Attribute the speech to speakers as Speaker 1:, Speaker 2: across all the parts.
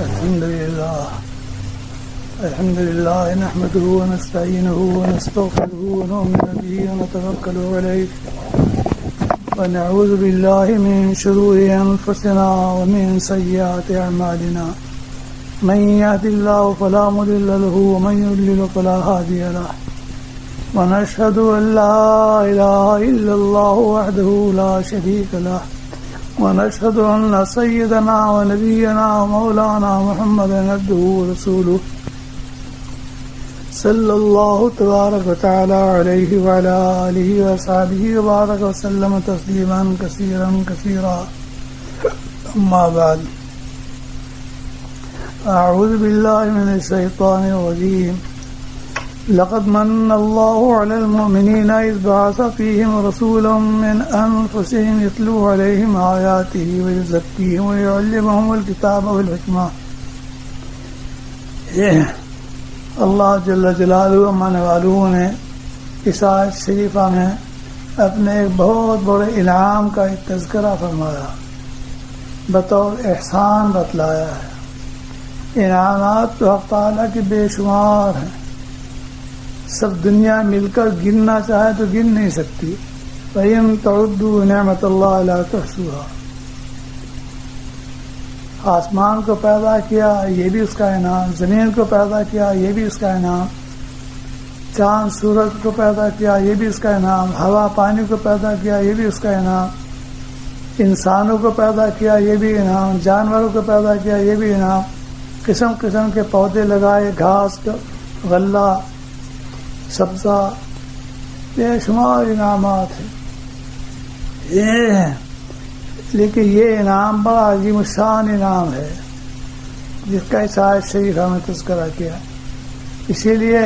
Speaker 1: الحمد لله نحمده ونستعينه ونستغفره ونؤمن به ونتوكل عليه ونعوذ بالله من شرور أنفسنا ومن سيئات أعمالنا من يهد الله فلا مضل له ومن يضلل فلا هادي له ونشهد أن لا إله إلا الله وحده لا شريك له ونشهد أن سيدنا ونبينا ومولانا محمدا عبده ورسوله صلى الله تبارك وتعالى عليه وعلى آله وصحبه وبارك وسلم تسليما كثيرا كثيرا أما بعد أعوذ بالله من الشيطان الرجيم لقد من الله على المؤمنين إذ بعث فيهم رسولا من أنفسهم يتلو عليهم آياته ويزكيهم ويعلمهم الكتاب والحكمة. اللہ جل جلالہ من والوں نے اس آیت شریفہ میں اپنے ایک بہت بڑے انعام کا ایک تذکرہ فرمایا، بطور احسان بتلایا ہے. انعامات تو حق تعالیٰ کی بے شمار ہیں، سب دنیا مل کر گننا چاہے تو گن نہیں سکتی. وَإِن تَعُدُّوا نِعْمَةَ اللَّهِ لَا تُحْصُوهَا. آسمان کو پیدا کیا یہ بھی اس کا انعام، زمین کو پیدا کیا یہ بھی اس کا انعام، چاند سورج کو پیدا کیا یہ بھی اس کا انعام، ہوا پانی کو پیدا کیا یہ بھی اس کا انعام، انسانوں کو پیدا کیا یہ بھی انعام، جانوروں کو پیدا کیا یہ بھی انعام، قسم قسم کے پودے لگائے، گھاس غلہ سبزہ، بے شمار انعامات ہیں. لیکن یہ انعام بڑا عظیم الشان انعام ہے جس کا اس آیت شریفہ میں تذکرہ کیا. اسی لیے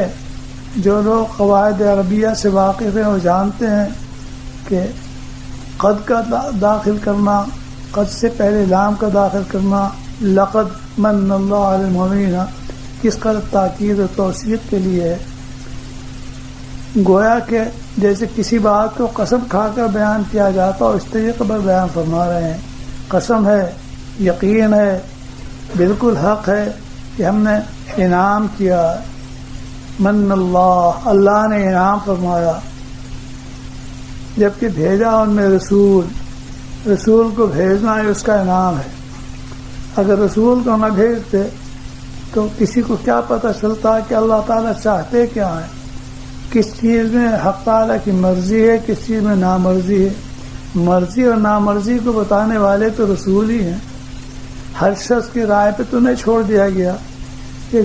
Speaker 1: جو لوگ قواعد عربیہ سے واقف ہیں وہ جانتے ہیں کہ قد کا داخل کرنا، قد سے پہلے لام کا داخل کرنا، لقد من اللہ علی المؤمنین، کس قدر تاکید و توثیق کے لیے ہے. گویا کہ جیسے کسی بات کو قسم کھا کر بیان کیا جاتا اور اس طریقے پر بیان فرما رہے ہیں. قسم ہے، یقین ہے، بالکل حق ہے کہ ہم نے انعام کیا. من اللہ، اللہ نے انعام فرمایا جبکہ بھیجا ان میں رسول. رسول کو بھیجنا ہی اس کا انعام ہے. اگر رسول کو نہ بھیجتے تو کسی کو کیا پتہ چلتا کہ اللہ تعالیٰ چاہتے کیا ہیں، کس چیز میں حق تعالیٰ کی مرضی ہے، کس چیز میں نامرضی ہے. مرضی اور نامرضی کو بتانے والے تو رسول ہی ہیں. ہر شخص کی رائے پہ تو نہیں چھوڑ دیا گیا کہ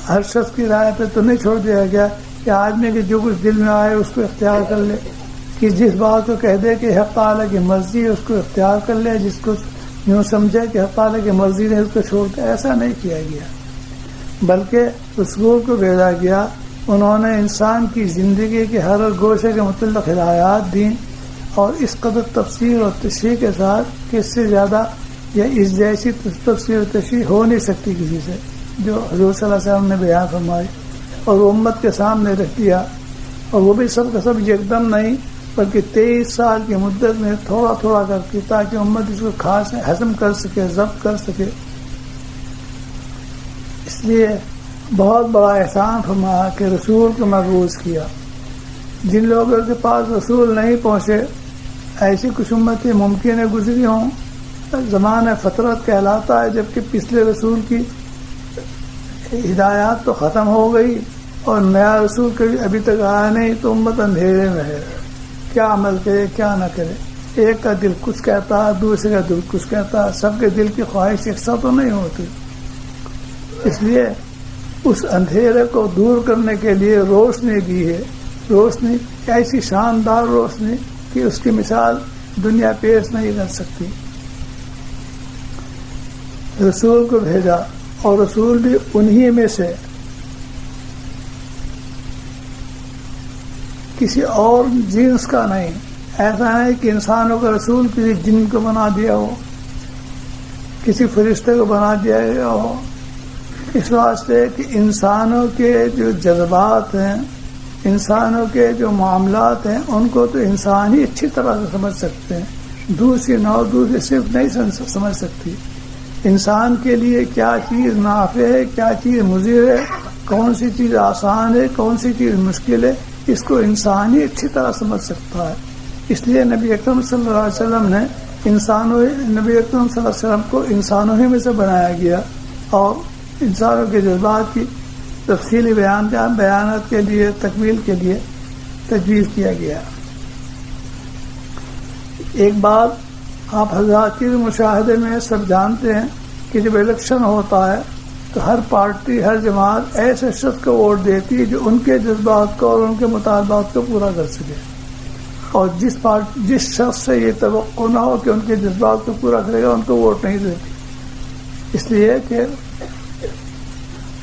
Speaker 1: ہر شخص کی رائے پہ تو نہیں چھوڑ دیا گیا کہ آدمی کے جو کچھ دل میں آئے اس کو اختیار کر لے، کہ جس بات کو کہہ دے کہ حق تعالیٰ کی مرضی ہے اس کو اختیار کر لے، جس کو یوں سمجھے کہ حق تعالیٰ کی مرضی نے اس کو چھوڑ دیا. ایسا نہیں کیا گیا، بلکہ رسول کو بھیجا گیا. انہوں نے انسان کی زندگی کے ہر گوشے کے متعلق ہدایات دیں، اور اس قدر تفصیل اور تشریح کے ساتھ کہ اس سے زیادہ یا اس جیسی تفصیل و تشریح ہو نہیں سکتی کسی سے، جو حضور صلی اللہ علیہ وسلم نے بیان فرمائی اور امت کے سامنے رکھ دیا. اور وہ بھی سب کا سب یکدم نہیں، بلکہ 23 سال کی مدت میں تھوڑا تھوڑا کر کے، تاکہ امت اس کو خاص ہضم کر سکے، ضبط کر سکے. اس لیے بہت بڑا احسان فرمایا کہ رسول کو مبعوث کیا. جن لوگوں کے پاس رسول نہیں پہنچے، ایسی کچھ امتیں ممکن ہے گزری ہوں، زمانہ فترت کہلاتا ہے، جبکہ پچھلے رسول کی ہدایات تو ختم ہو گئی اور نیا رسول کبھی ابھی تک آیا نہیں، تو امت اندھیرے میں ہے، کیا عمل کرے کیا نہ کرے. ایک کا دل کچھ کہتا ہے، دوسرے کا دل کچھ کہتا ہے، سب کے دل کی خواہش یکساں تو نہیں ہوتی. اس لیے اس اندھیرے کو دور کرنے کے لیے روشنی دی ہے. روشنی ایسی شاندار روشنی کہ اس کی مثال دنیا پیش نہیں کر سکتی. رسول کو بھیجا، اور رسول بھی انہی میں سے، کسی اور جنس کا نہیں. ایسا نہیں کہ انسانوں کا رسول کسی جن کو بنا دیا ہو، کسی فرشتے کو بنا دیا گیا ہو. اس واسطے کہ انسانوں کے جو جذبات ہیں، انسانوں کے جو معاملات ہیں، ان کو تو انسان ہی اچھی طرح سے سمجھ سکتے ہیں، دوسری نو دوسری صرف نہیں سمجھ سکتی. انسان کے لیے کیا چیز نافع ہے، کیا چیز مضر ہے، کون سی چیز آسان ہے، کون سی چیز مشکل ہے، اس کو انسان ہی اچھی طرح سمجھ سکتا ہے. اس لیے نبی اکرم صلی اللہ علیہ وسلم نے نبی اکرم صلی اللہ علیہ وسلم کو انسانوں ہی میں سے بنایا گیا اور انسانوں کے جذبات کی تفصیلی بیانات کے لیے تکمیل کے لیے تجویز کیا گیا. ایک بات آپ حضرات کے مشاہدے میں سب جانتے ہیں کہ جب الیکشن ہوتا ہے تو ہر پارٹی، ہر جماعت ایسے شخص کو ووٹ دیتی ہے جو ان کے جذبات کو اور ان کے مطالبات کو پورا کر سکے، اور جس شخص سے یہ توقع نہ ہو کہ ان کے جذبات کو پورا کرے گا ان کو ووٹ نہیں دیتی. اس لیے کہ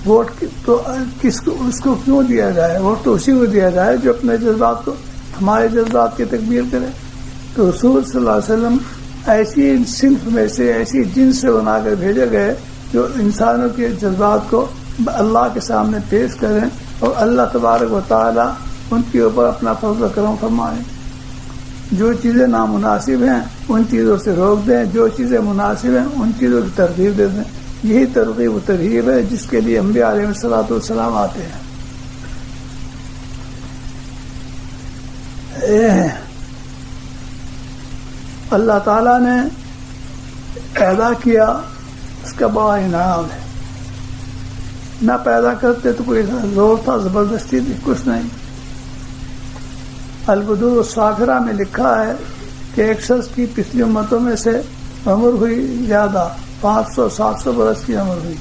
Speaker 1: ووٹ تو اس کو کیوں دیا جائے؟ ووٹ تو اسی کو دیا جائے جو اپنے جذبات کو، ہمارے جذبات کی تکمیل کرے. تو رسول صلی اللہ علیہ وسلم ایسی صنف میں سے، ایسی جنس سے بنا کر بھیجے گئے جو انسانوں کے جذبات کو اللہ کے سامنے پیش کریں اور اللہ تبارک و تعالی ان کے اوپر اپنا فضل و کرم فرمائیں. جو چیزیں نامناسب ہیں ان چیزوں سے روک دیں، جو چیزیں مناسب ہیں ان چیزوں کی ترغیب دے دیں. یہی ترغیب و ترہیب ہے جس کے لیے انبیاء علیہ الصلوۃ والسلام آتے ہیں. اللہ تعالیٰ نے پیدا کیا، اس کا بڑا انعام ہے. نہ پیدا کرتے تو کوئی زور تھا، زبردستی تھی، کچھ نہیں. البدور الصافرہ میں لکھا ہے کہ ایک شخص کی پچھلی امتوں میں سے عمر ہوئی زیادہ، 500-700 برس کی عمر ہوئی.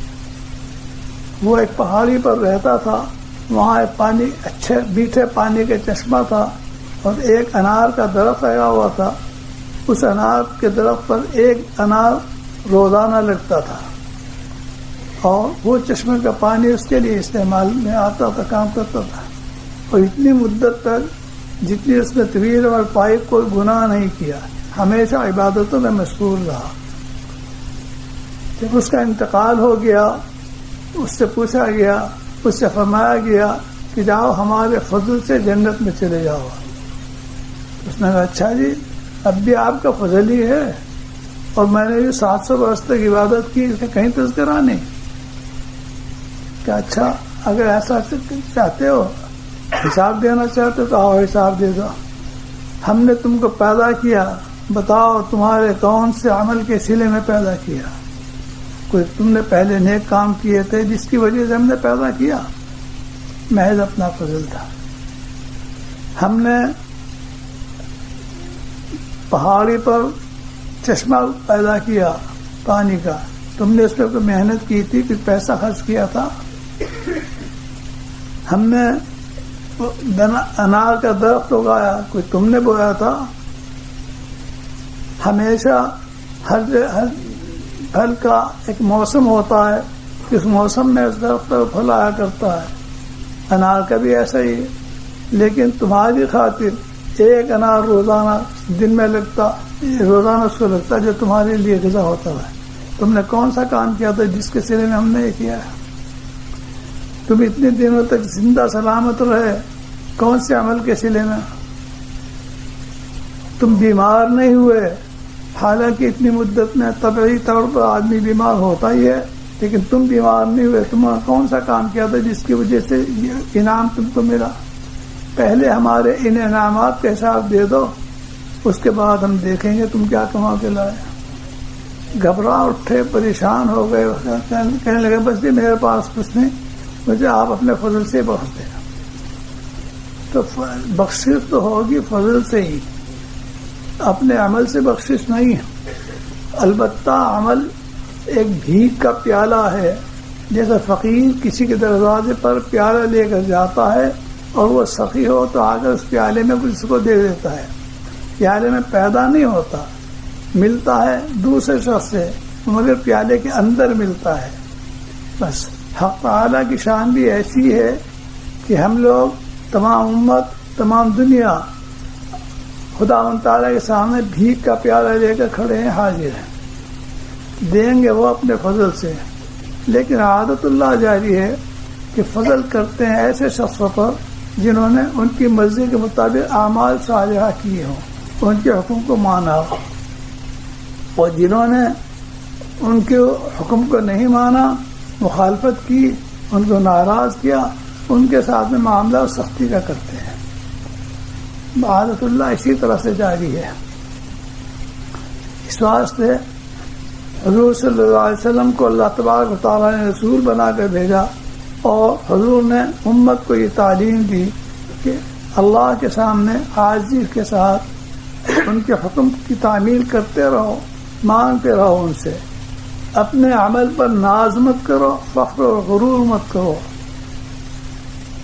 Speaker 1: وہ ایک پہاڑی پر رہتا تھا، وہاں ایک پانی، اچھے میٹھے پانی کا چشمہ تھا اور ایک انار کا درخت لگا ہوا تھا. اس انار کے درخت پر ایک انار روزانہ لگتا تھا اور وہ چشمے کا پانی اس کے لیے استعمال میں آتا تھا، کام کرتا تھا. اور اتنی مدت تک جتنی اس نے طویل عمر پائی کوئی گناہ نہیں کیا، ہمیشہ عبادتوں میں مشغول رہا. جب اس کا انتقال ہو گیا، اس سے پوچھا گیا، اس سے فرمایا گیا کہ جاؤ ہمارے فضل سے جنت میں چلے جاؤ. اس نے کہا اچھا جی، اب بھی آپ کا فضل ہی ہے اور میں نے 700 برس تک عبادت کی، اس کا کہیں تذکرہ نہیں. کہ اچھا اگر ایسا چاہتے ہو، حساب دینا چاہتے ہو تو آؤ حساب دے دو. ہم نے تم کو پیدا کیا، بتاؤ تمہارے کون سے عمل کے سلے میں پیدا کیا؟ کوئی تم نے پہلے نیک کام کیے تھے جس کی وجہ سے ہم نے پیدا کیا؟ محض اپنا فضل تھا. ہم نے پہاڑی پر چشمہ پیدا کیا پانی کا، تم نے اس پہ کوئی محنت کی تھی، کچھ پیسہ خرچ کیا تھا؟ ہم نے انار کا درخت اگایا، کوئی تم نے بویا تھا؟ ہمیشہ ہر پھل کا ایک موسم ہوتا ہے، اس موسم میں اس درخت پر پھل آیا کرتا ہے. انار کا بھی ایسا ہی ہے. لیکن تمہاری خاطر ایک انار روزانہ دن میں لگتا، روزانہ اس کو لگتا جو تمہارے لیے غذا ہوتا ہے. تم نے کون سا کام کیا تھا جس کے سلے میں ہم نے یہ کیا ہے؟ تم اتنے دنوں تک زندہ سلامت رہے، کون سے عمل کے سلے میں؟ تم بیمار نہیں ہوئے، حالانکہ اتنی مدت میں طبعی طور پر آدمی بیمار ہوتا ہی ہے، لیکن تم بیمار نہیں ہوئے. تم نے کون سا کام کیا تھا جس کی وجہ سے یہ انعام تم کو ملا؟ پہلے ہمارے ان انعامات کا حساب دے دو، اس کے بعد ہم دیکھیں گے تم کیا کما کے لائے. گھبرا اٹھے، پریشان ہو گئے، کہنے لگے بس جی میرے پاس کچھ نہیں، مجھے آپ اپنے فضل سے بخش دیں. تو بخشش تو ہوگی فضل سے ہی، اپنے عمل سے بخشش نہیں ہے. البتہ عمل ایک بھیک کا پیالہ ہے، جیسے فقیر کسی کے دروازے پر پیالہ لے کر جاتا ہے اور وہ سخی ہو تو آ کر اس پیالے میں کچھ کو دے دیتا ہے. پیالے میں پیدا نہیں ہوتا، ملتا ہے دوسرے شخص سے، مگر پیالے کے اندر ملتا ہے. بس حق تعالیٰ کی شان بھی ایسی ہے کہ ہم لوگ تمام امت، تمام دنیا خدا تعالیٰ کے سامنے بھیک کا پیالہ لے کر کھڑے ہیں، حاضر ہیں. دیں گے وہ اپنے فضل سے، لیکن عادت اللہ جاری ہے کہ فضل کرتے ہیں ایسے شخصوں پر جنہوں نے ان کی مرضی کے مطابق اعمال صالحہ کیے ہوں، ان کے حکم کو مانا ہو، اور جنہوں نے ان کے حکم کو نہیں مانا، مخالفت کی، ان کو ناراض کیا، ان کے ساتھ میں معاملہ سختی کا کرتے ہیں۔ عادت اللہ اسی طرح سے جاری ہے۔ اس واسطے حضور صلی اللہ علیہ وسلم کو اللہ تبارک و تعالیٰ نے رسول بنا کر بھیجا، اور حضور نے امت کو یہ تعلیم دی کہ اللہ کے سامنے عاجزی کے ساتھ ان کے حکم کی تعمیل کرتے رہو، مانگتے رہو ان سے، اپنے عمل پر ناز مت کرو، فخر و غرور مت کرو،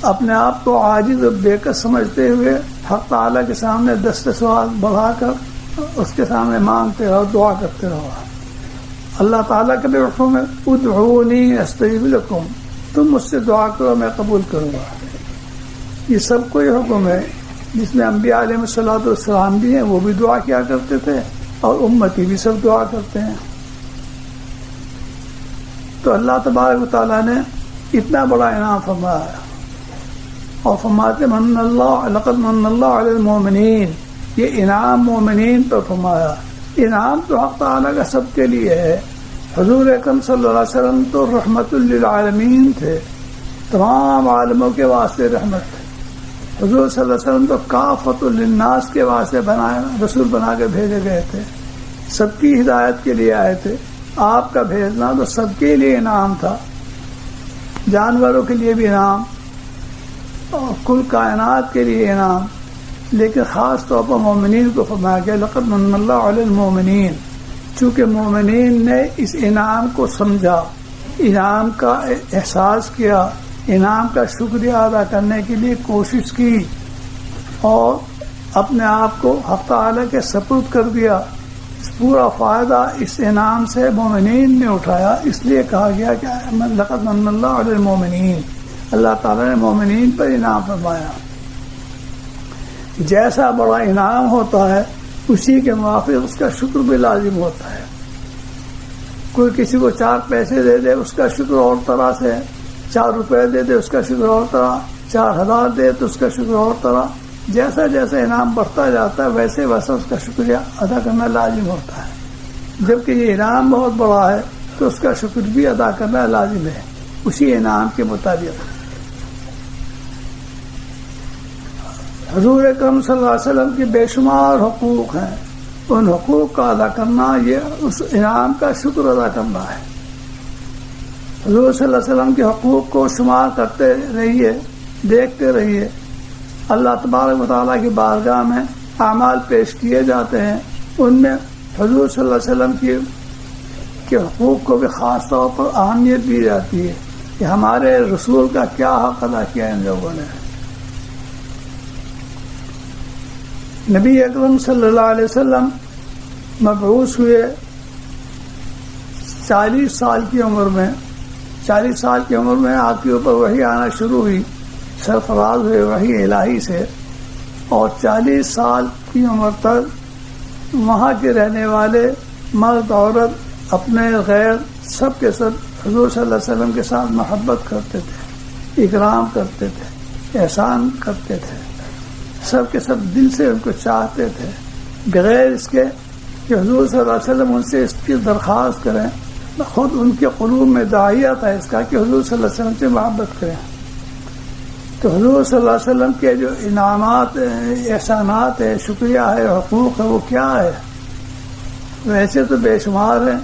Speaker 1: اپنے آپ کو عاجز اور بےکس سمجھتے ہوئے حق تعالیٰ کے سامنے دست سوال بڑھا کر اس کے سامنے مانگتے رہو، دعا کرتے رہو۔ اللہ تعالیٰ کا بھی حکم ہے ادعونی استجب لکم، تم مجھ سے دعا کرو میں قبول کروں گا۔ یہ سب کو یہ حکم ہے، جس میں انبیاء علیہ الصلوۃ والسلام بھی ہیں، وہ بھی دعا کیا کرتے تھے، اور امتی بھی سب دعا کرتے ہیں۔ تو اللہ تبارک و تعالیٰ نے اتنا بڑا انعام فرمایا، اور فرماتے من اللہ لقد من اللہ علی المومنین، یہ انعام مومنین پر فرمایا۔ انعام تو حق تعالیٰ کا سب کے لیے ہے۔ حضور اکرم صلی اللہ علیہ وسلم تو رحمت للعالمین تھے، تمام عالموں کے واسطے رحمت تھے۔ حضور صلی اللہ علیہ وسلم تو کافۃ للناس کے واسطے رسول بنا کے بھیجے گئے تھے، سب کی ہدایت کے لیے آئے تھے۔ آپ کا بھیجنا تو سب کے لیے انعام تھا، جانوروں کے لیے بھی انعام اور کل کائنات کے لیے انعام، لیکن خاص طور پر مومنین کو فرمایا گیا لقد من اللہ علی المومنین، چونکہ مومنین نے اس انعام کو سمجھا، انعام کا احساس کیا، انعام کا شکریہ ادا کرنے کے لیے کوشش کی، اور اپنے آپ کو حق تعالیٰ کے سپرد کر دیا۔ پورا فائدہ اس انعام سے مومنین نے اٹھایا، اس لیے کہا گیا کہ لقد من اللہ علی المومنین، اللہ تعالیٰ نے مومنین پر انعام فرمایا۔ جیسا بڑا انعام ہوتا ہے اسی کے موافق اس کا شکر بھی لازم ہوتا ہے۔ کوئی کسی کو 4 پیسے دے دے اس کا شکر اور طرح سے، 4 روپے دے دے اس کا شکر اور طرح، 4000 دے تو اس کا شکر اور طرح۔ جیسا جیسا انعام بڑھتا جاتا ہے ویسے ویسا اس کا شکریہ ادا کرنا لازم ہوتا ہے۔ جبکہ یہ انعام بہت بڑا ہے تو اس کا شکر بھی ادا کرنا لازم ہے اسی انعام کے مطابق۔ حضور اکرم صلی اللہ علیہ وسلم کی بے شمار حقوق ہیں، ان حقوق کا ادا کرنا یہ اس انعام کا شکر ادا کرنا ہے۔ حضور صلی اللہ علیہ وسلم کے حقوق کو شمار کرتے رہیے، دیکھتے رہیے۔ اللہ تبارک و تعالیٰ کی بارگاہ میں اعمال پیش کیے جاتے ہیں، ان میں حضور صلی اللہ علیہ وسلم کے حقوق کو بھی خاص طور پر اہمیت دی جاتی ہے کہ ہمارے رسول کا کیا حق ادا کیا ان لوگوں نے۔ نبی اکرم صلی اللہ علیہ وسلم مبعوث ہوئے 40 سال کی عمر میں، 40 سال کی عمر میں آپ کے اوپر وحی آنا شروع ہوئی، سرفراز ہوئے وحی الہی سے، اور 40 سال کی عمر تک وہاں کے رہنے والے مرد عورت اپنے غیر سب کے سب حضور صلی اللہ علیہ وسلم کے ساتھ محبت کرتے تھے، اکرام کرتے تھے، احسان کرتے تھے، سب کے سب دل سے ان کو چاہتے تھے، بغیر اس کے کہ حضور صلی اللہ علیہ وسلم ان سے اس کی درخواست کریں۔ خود ان کے قلوب میں داعیہ تھا اس کا کہ حضور صلی اللہ علیہ وسلم سے محبت کریں۔ تو حضور صلی اللہ علیہ وسلم کے جو انعامات احسانات ہے، شکریہ ہے، حقوق ہے، وہ کیا ہے؟ ویسے تو بے شمار ہیں،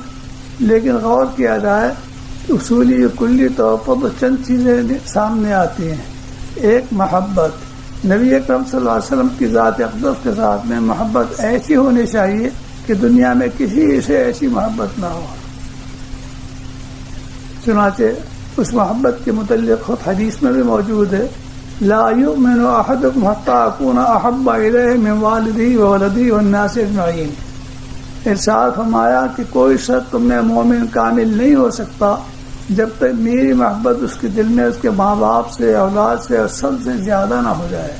Speaker 1: لیکن غور کیا جائے اصولی کلی طور پر تو چند چیزیں سامنے آتی ہیں۔ ایک محبت، نبی اکرم صلی اللہ علیہ وسلم کی ذات اقدس کے ساتھ میں محبت ایسی ہونی چاہیے کہ دنیا میں کسی سے ایسی محبت نہ ہو۔ چنانچہ اس محبت کے متعلق خود حدیث میں بھی موجود ہے، لا یؤمن احدکم حتی اکون احب الیہ من والدہ وولدہ والناس اجمعین۔ ارشاد فرمایا کہ کوئی شخص تم میں مومن کامل نہیں ہو سکتا جب تک میری محبت اس کے دل میں اس کے ماں باپ سے، اولاد سے اور سب سے زیادہ نہ ہو جائے۔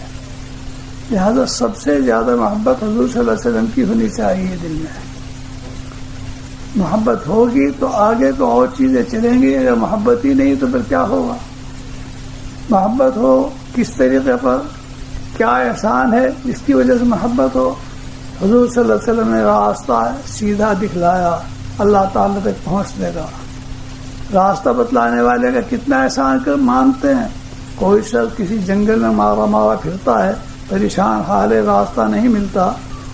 Speaker 1: لہذا سب سے زیادہ محبت حضور صلی اللہ علیہ وسلم کی ہونی چاہیے دل میں۔ محبت ہوگی تو آگے تو اور چیزیں چلیں گی، اگر محبت ہی نہیں تو پھر کیا ہوگا؟ محبت ہو کس طریقے پر، کیا احسان ہے جس کی وجہ سے محبت ہو؟ حضور صلی اللہ علیہ وسلم نے راستہ سیدھا دکھلایا، اللہ تعالیٰ تک پہنچنے کا. راستہ بتلانے والے کا کتنا احسان کر مانتے ہیں. کوئی شخص کسی جنگل میں مارا مارا پھرتا ہے، پریشان حال ہے، راستہ نہیں ملتا،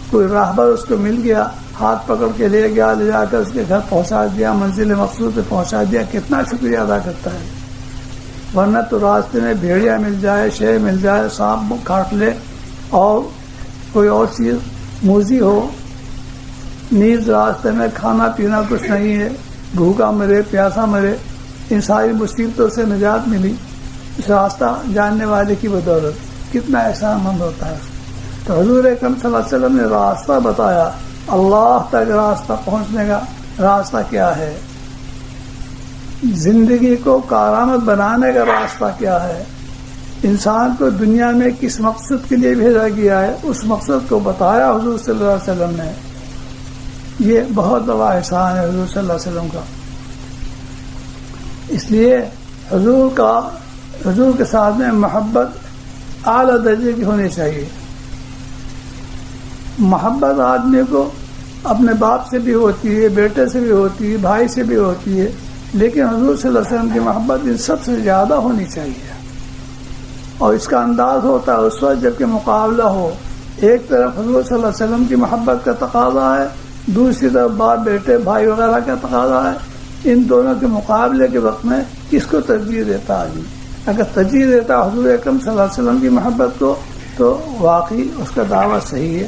Speaker 1: کوئی راہبر اس کو مل گیا، ہاتھ پکڑ کے لے گیا، لے جا کر اس کے گھر پہنچا دیا، منزل مقصود پہ پہنچا دیا، کتنا شکریہ ادا کرتا ہے. ورنہ تو راستے میں بھیڑیا مل جائے، شیر مل جائے، سانپ کاٹ لے اور کوئی اور چیز موذی ہو، نیز راستے میں کھانا پینا کچھ نہیں ہے، بھوکا مرے پیاسا مرے، ان ساری مصیبتوں سے نجات ملی اس راستہ جاننے والے کی بدولت. کتنا احسان مند ہوتا ہے. تو حضور اکرم صلی اللہ علیہ وسلم نے راستہ بتایا. اللہ تک راستہ پہنچنے کا راستہ کیا ہے، زندگی کو کارآمد بنانے کا راستہ کیا ہے، انسان کو دنیا میں کس مقصد کے لیے بھیجا گیا ہے، اس مقصد کو بتایا حضور صلی اللہ علیہ وسلم نے. یہ بہت بڑا احسان ہے حضور صلی اللہ علیہ وسلم کا. اس لیے حضور کے ساتھ میں محبت اعلیٰ درجے کی ہونی چاہیے. محبت آدمی کو اپنے باپ سے بھی ہوتی ہے، بیٹے سے بھی ہوتی ہے، بھائی سے بھی ہوتی ہے، لیکن حضور صلی اللہ علیہ وسلم کی محبت ان سب سے زیادہ ہونی چاہیے. اور اس کا انداز ہوتا ہے اس وقت جب کہ مقابلہ ہو. ایک طرف حضور صلی اللہ علیہ وسلم کی محبت کا تقاضا ہے، دوسری طرف باپ بیٹے بھائی وغیرہ کا تقاضا ہے. ان دونوں کے مقابلے کے وقت میں کس کو ترجیح دیتا آدمی؟ اگر ترجیح دیتا حضور اکرم صلی اللہ علیہ وسلم کی محبت کو تو واقعی اس کا دعویٰ صحیح ہے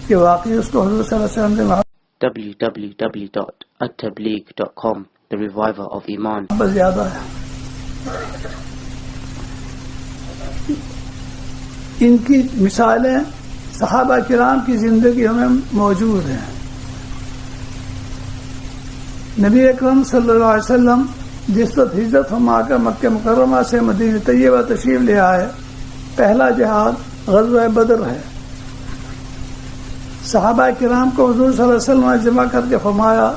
Speaker 1: کہ واقعی اس کو حضور صلی اللہ علیہ وسلم سے محبت
Speaker 2: www.attableek.com The Reviver of Iman.
Speaker 1: بس زیادہ ہے. ان کی مثالیں صحابہ کرام کی زندگیوں میں موجود ہیں. نبی اکرم صلی اللہ علیہ وسلم جس وقت ہجرت فرما کر مکہ مکرمہ سے مدینہ طیبہ تشریف لے آئے، پہلا جہاد غزوہ بدر ہے. صحابہ کرام کو حضور صلی اللہ علیہ وسلم نے جمع کر کے فرمایا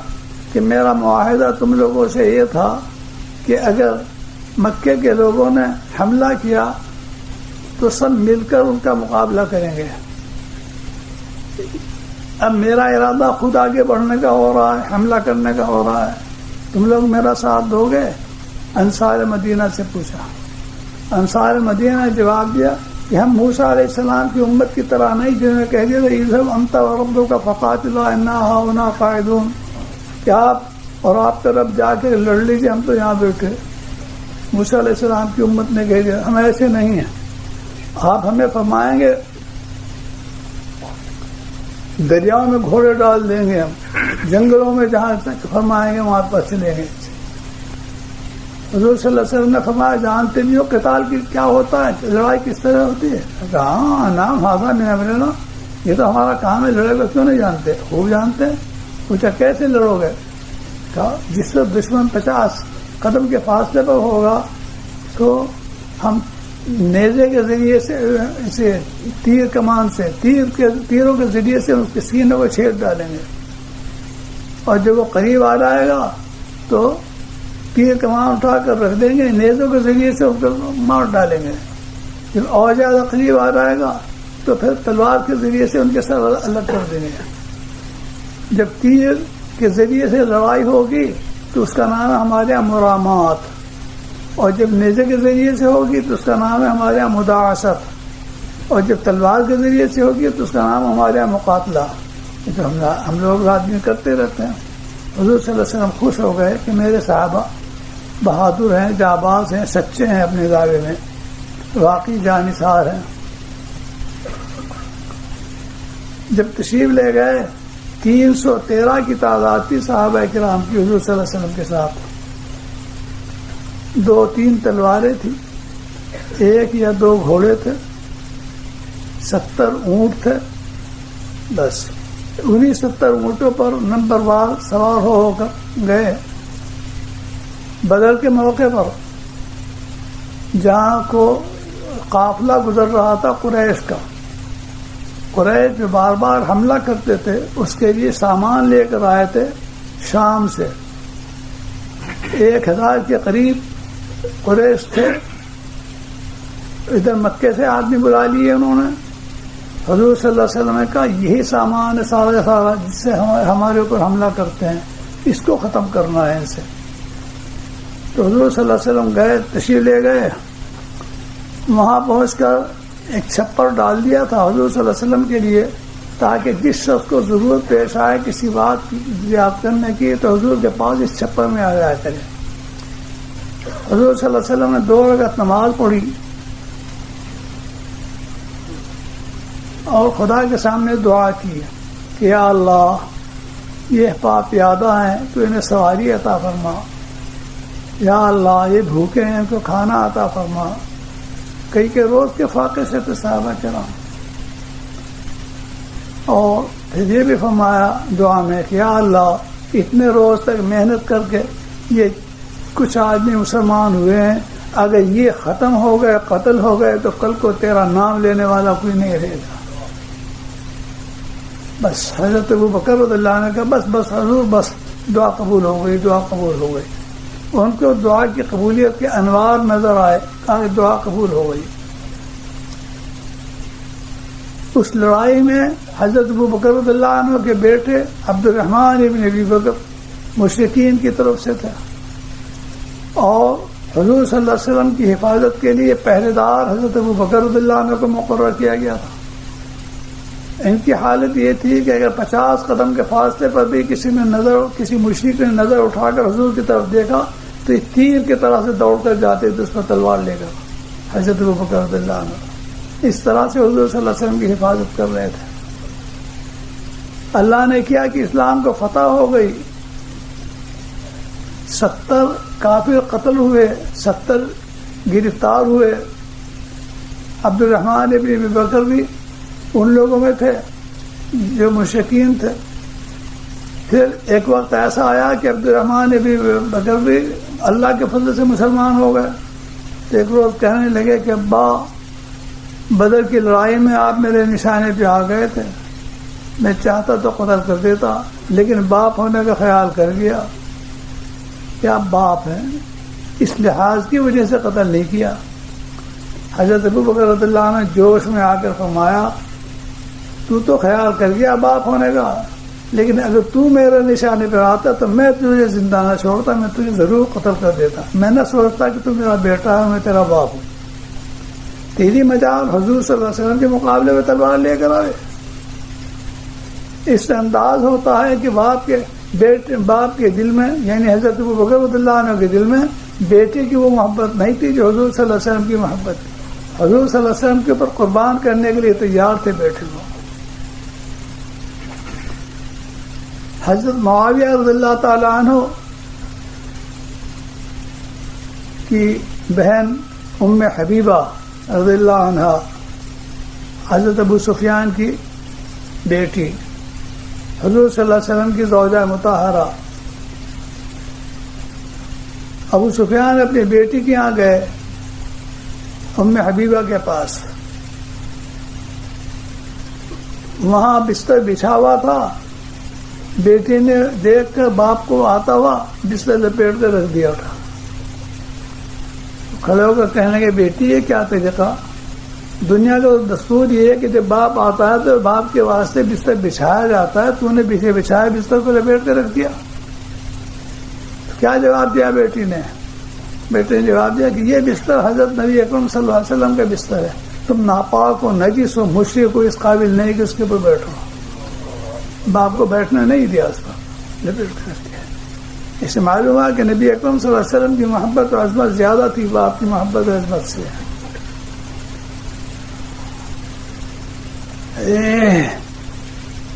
Speaker 1: کہ میرا معاہدہ تم لوگوں سے یہ تھا کہ اگر مکے کے لوگوں نے حملہ کیا تو سب مل کر ان کا مقابلہ کریں گے. اب میرا ارادہ خود آگے بڑھنے کا ہو رہا ہے، حملہ کرنے کا ہو رہا ہے، تم لوگ میرا ساتھ دو گے؟ انصار مدینہ سے پوچھا. انصار مدینہ نے جواب دیا کہ ہم موسیٰ علیہ السلام کی امت کی طرح نہیں جنہوں نے کہہ دیا اذهب انت وربک فقاتلا انا هاهنا قاعدون، کہ آپ اور آپ کا رب جا کے لڑ لیجیے، ہم تو یہاں بیٹھے. موسیٰ علیہ السلام کی امت نے کہہ دیا ہم ایسے نہیں ہیں، آپ ہمیں فرمائیں گے دریاؤں میں گھوڑے ڈال دیں گے، ہم جنگلوں میں جہاں تک فرمائیں گے وہاں پر چلیں گے. حضور صلی اللہ علیہ وسلم نے فرمایا جانتے نہیں ہو قتال کی کیا ہوتا ہے، لڑائی کس طرح ہوتی ہے؟ ہاں نام حاضر میں امرنا، یہ تو ہمارا کام ہے، لڑے گا کیوں نہیں جانتے؟ خوب جانتے. پوچھا کیسے لڑو گے؟ کہا جس وقت دشمن 50 قدم کے فاصلے پر ہوگا تو ہم نیزے کے ذریعے سے اسے تیر کمان سے تیروں کے ذریعے سے اس کے سینے کو چھید ڈالیں گے، اور جب وہ قریب آ جائے گا تو تیر کمان اٹھا کر رکھ دیں گے، نیزوں کے ذریعے سے اس کو مار ڈالیں گے. جب اور زیادہ قریب آ جائے گا تو پھر تلوار کے ذریعے سے ان کے سر الگ کر دیں گے. جب تیر کے ذریعے سے لڑائی ہوگی تو اس کا نام ہے ہمارے یہاں مرامات، اور جب نیزے کے ذریعے سے ہوگی تو اس کا نام ہے ہمارے یہاں مداعست، اور جب تلوار کے ذریعے سے ہوگی تو اس کا نام ہمارے یہاں مقاتلہ. تو ہم لوگ آدمی کرتے رہتے ہیں. حضور صلی اللہ علیہ وسلم خوش ہو گئے کہ میرے صحابہ بہادر ہیں، جانباز ہیں، سچے ہیں اپنے دعوے میں، واقعی جانثار ہیں. جب تشریف لے گئے 313 کی تعداد تھی صحابہ کرام کی حضور صلی اللہ علیہ وسلم کے ساتھ. 2-3 تلواریں تھیں، 1 یا 2 گھوڑے تھے، 70 اونٹ تھے. بس انہیں 70 اونٹوں پر نمبر وار سوار ہو کر گئے. بدر کے موقع پر جہاں کو قافلہ گزر رہا تھا قریش کا، قریش جو بار بار حملہ کرتے تھے اس کے لیے سامان لے کر آئے تھے شام سے. 1000 کے قریب قریش تھے. ادھر مکے سے آدمی بلا لیے انہوں نے. حضور صلی اللہ علیہ وسلم نے کہا یہی سامان ہے سارا جس سے ہمارے اوپر حملہ کرتے ہیں. اس کو ختم کرنا ہے ان سے. تو حضور صلی اللہ علیہ وسلم گئے, تشریف لے گئے. وہاں پہنچ کر ایک چھپر ڈال دیا تھا حضور صلی اللہ علیہ وسلم کے لیے, تاکہ جس شخص کو ضرورت پیش آئے کسی بات دریافت کرنے کی تو حضور کے پاس اس چھپر میں آ جایا کرے. حضور صلی اللہ علیہ وسلم نے 2 رکعت نماز پڑھی اور خدا کے سامنے دعا کی کہ یا اللہ یہ پاپ پیادہ ہیں تو انہیں سواری عطا فرما, یا اللہ یہ بھوکے ہیں ان کو کھانا عطا فرما. کئی کے روز کے فاقے سے تو صحابہ کرام. اور پھر یہ بھی فرمایا دعا میں کہ یا اللہ اتنے روز تک محنت کر کے یہ کچھ آدمی مسلمان ہوئے ہیں, اگر یہ ختم ہو گئے, قتل ہو گئے تو کل کو تیرا نام لینے والا کوئی نہیں رہے گا. بس حضرت ابو بکر رضی اللہ عنہ نے کہا بس حضور بس دعا قبول ہو گئی, دعا قبول ہو گئی. ان کو دعا کی قبولیت کے انوار نظر آئے, کہا کہ دعا قبول ہو گئی. اس لڑائی میں حضرت ابو بکر رضی اللہ عنہ کے بیٹے عبد الرحمن ابن ابی بکر مشرکین کی طرف سے تھے, اور حضور صلی اللہ علیہ وسلم کی حفاظت کے لیے پہرے دار حضرت ابو بکر رضی اللہ عنہ کو مقرر کیا گیا تھا. ان کی حالت یہ تھی کہ اگر 50 قدم کے فاصلے پر بھی کسی مشرک نے نظر اٹھا کر حضور کی طرف دیکھا تو یہ تیر کی طرح سے دوڑ کر جاتے تھے اس پر تلوار لے کر. حضرت ابو بکر رضی اللہ عنہ اس طرح سے حضور صلی اللہ علیہ وسلم کی حفاظت کر رہے تھے. اللہ نے کیا کہ اسلام کو فتح ہو گئی. 70 کافر قتل ہوئے, 70 گرفتار ہوئے. عبد الرحمن ابن ابی بکر بھی ان لوگوں میں تھے جو مشرکین تھے. پھر ایک وقت ایسا آیا کہ عبد الرحمن ابن بکر بھی اللہ کے فضل سے مسلمان ہو گئے. تو ایک روز کہنے لگے کہ ابا بدر کی لڑائی میں آپ میرے نشانے پہ آ گئے تھے, میں چاہتا تو قتل کر دیتا لیکن باپ ہونے کا خیال کر گیا. کیا باپ ہیں, اس لحاظ کی وجہ سے قتل نہیں کیا. حضرت ابو بکر رضی اللہ عنہ جوش میں آ کر فرمایا تو خیال کر گیا باپ ہونے کا, لیکن اگر تو میرے نشانے پر آتا تو میں تجھے زندہ نہ چھوڑتا, میں تجھے ضرور قتل کر دیتا. میں نہ سوچتا کہ تو میرا بیٹا ہے, میں تیرا باپ ہوں. تیری مجال حضور صلی اللہ علیہ وسلم کے مقابلے میں تلوار لے کر آئے. اس سے انداز ہوتا ہے کہ باپ کے دل میں, یعنی حضرت ابو بکر رضی اللہ عنہ کے دل میں بیٹے کی وہ محبت نہیں تھی جو حضور صلی اللہ علیہ وسلم کی محبت تھی. حضور صلی اللہ علیہ وسلم کے اوپر قربان کرنے کے لیے تیار تھے بیٹے کو. حضرت معاویہ رضی اللہ تعالی عنہ کی بہن ام حبیبہ رضی اللہ عنہ, حضرت ابو سفیان کی بیٹی, حضور صلی اللہ علیہ وسلم کی زوجہ مطہرہ. ابو سفیان اپنی بیٹی کے یہاں گئے ام حبیبہ کے پاس. وہاں بستر بچھا ہوا تھا. بیٹی نے دیکھ کر باپ کو آتا ہوا بستر لپیٹ کر رکھ دیا تھا. کھڑے ہو کر کہنے کے بیٹی یہ کیا طریقہ, دنیا کا دستور یہ ہے کہ جب باپ آتا ہے تو باپ کے واسطے بستر بچھایا جاتا ہے, تو نے پیچھے بچھایا بستر کو لپیٹ کر رکھ دیا. کیا جواب دیا بیٹی نے؟ بیٹے نے جواب دیا کہ یہ بستر حضرت نبی اکرم صلی اللہ علیہ وسلم کا بستر ہے, تم ناپاک ہو, نجس ہو, مشرک ہو, اس قابل نہیں کہ اس کے اوپر بیٹھو. باپ کو بیٹھنے نہیں دیا, اس پر لپیٹ کر رکھ دیا. اس سے معلوم ہوا کہ نبی اکرم صلی اللہ علیہ وسلم کی محبت اور عظمت زیادہ تھی باپ کی محبت اور عظمت سے.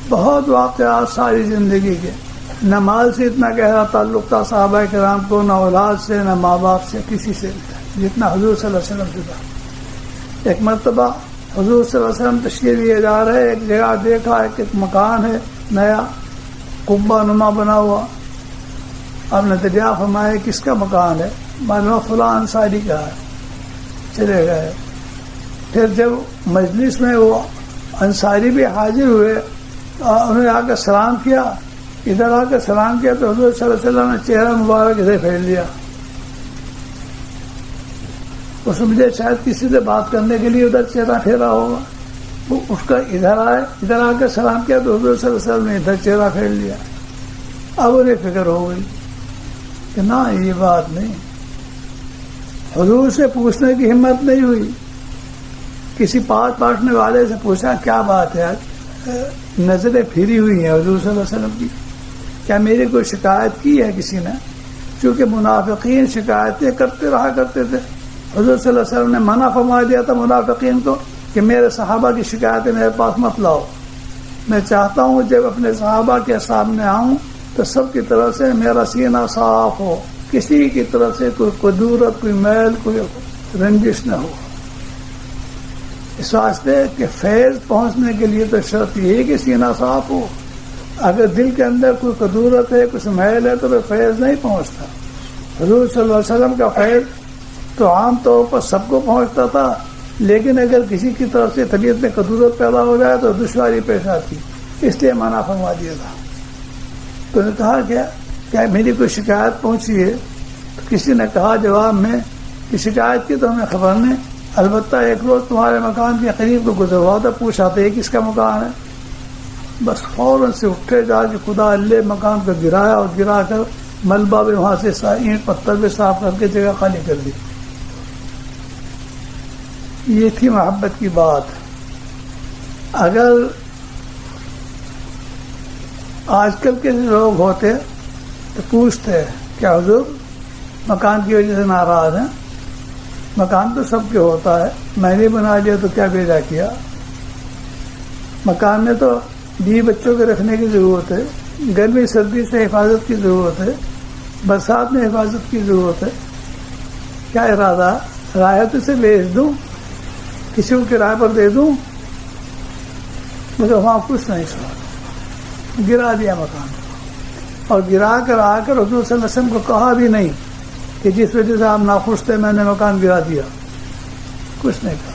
Speaker 1: بہت واقعات ساری زندگی کے, نہ مال سے اتنا گہرا تعلق تھا صحابہ کرام کو, نہ اولاد سے, نہ ماں باپ سے, کسی سے جتنا حضور صلی اللہ علیہ وسلم سے تھا. ایک مرتبہ حضور صلی اللہ علیہ وسلم تشریف لیے جا رہے, ایک جگہ دیکھا ایک مکان ہے نیا قبہ نما بنا ہوا. آپ نے دریافت فرمایا کس کا مکان ہے؟ معلوم فلاں انصاری کا ہے. چلے گئے. پھر جب مجلس میں وہ انصاری بھی حاضر ہوئے, انہوں نے آ کر سلام کیا, ادھر آ کر سلام کیا تو حضور صلی اللہ علیہ وسلم نے چہرہ مبارک ادھر پھیر لیا. اس مجھے شاید کسی سے بات کرنے کے لیے ادھر چہرہ پھیرا ہوگا. اس کا ادھر آئے, ادھر آ کر سلام کیا تو حضور صلی اللہ علیہ وسلم نے ادھر چہرہ پھیر لیا. اب انہیں فکر ہو گئی کہ نہ یہ بات نہیں. حضور سے پوچھنے کی ہمت نہیں ہوئی. کسی پاس پاٹنے والے سے پوچھا کیا بات ہے, نظریں پھری ہوئی ہیں حضور صلی اللہ علیہ وسلم کی, کیا میری کوئی شکایت کی ہے کسی نے؟ کیونکہ منافقین شکایتیں کرتے رہا کرتے تھے. حضور صلی اللہ علیہ وسلم نے منع فرما دیا تھا منافقین کو کہ میرے صحابہ کی شکایتیں میرے پاس مت لاؤ. میں چاہتا ہوں جب اپنے صحابہ کے سامنے آؤں تو سب کی طرف سے میرا سینہ صاف ہو, کسی کی طرف سے کوئی قدورت, کوئی میل, کوئی رنجش نہ ہو. اس واسطے کہ فیض پہنچنے کے لیے تو شرط یہ ہے کہ سینہ صاف ہو. اگر دل کے اندر کوئی قدورت ہے, کچھ میل ہے, تو فیض نہیں پہنچتا. حضور صلی اللہ علیہ وسلم کا فیض تو عام طور پر سب کو پہنچتا تھا, لیکن اگر کسی کی طرف سے طبیعت میں قدورت پیدا ہو جائے تو دشواری پیش آتی, اس لیے منع فرما دیا تھا. تو نے کہا کیا میری کوئی شکایت پہنچی ہے؟ تو کسی نے کہا جواب میں کہ شکایت کی تو ہمیں خبر نہیں, البتہ ایک روز تمہارے مکان کے قریب کو گزر ہوا تھا, پوچھا تھا یہ کس کا مکان ہے. بس فوراً سے اٹھے جا کے خدا اللہ مکان کو گرایا, اور گرا کر ملبہ بھی وہاں سے اینٹ پتھر بھی صاف کر کے جگہ خالی کر دی. یہ تھی محبت کی بات. اگر آج کل کے لوگ ہوتے تو پوچھتے کیا حضور مکان کی وجہ سے ناراض ہیں؟ مکان تو سب کے ہوتا ہے, میں نے بنا لیا تو کیا بیجا کیا؟ مکان میں تو بیوی بچوں کے رکھنے کی ضرورت ہے, گرمی سردی سے حفاظت کی ضرورت ہے, برسات میں حفاظت کی ضرورت ہے. کیا ارادہ؟ رعایت سے بیچ دوں, کسی کو کرایہ پر دے دوں؟ مگر وہاں کچھ نہیں سنا, گرا دیا مکان, اور گرا کر آ کر حضور صلی اللہ علیہ وسلم کو کہا بھی نہیں کہ جس وجہ سے آپ ناخوش تھے میں نے مکان گرا دیا, کچھ نہیں کہا.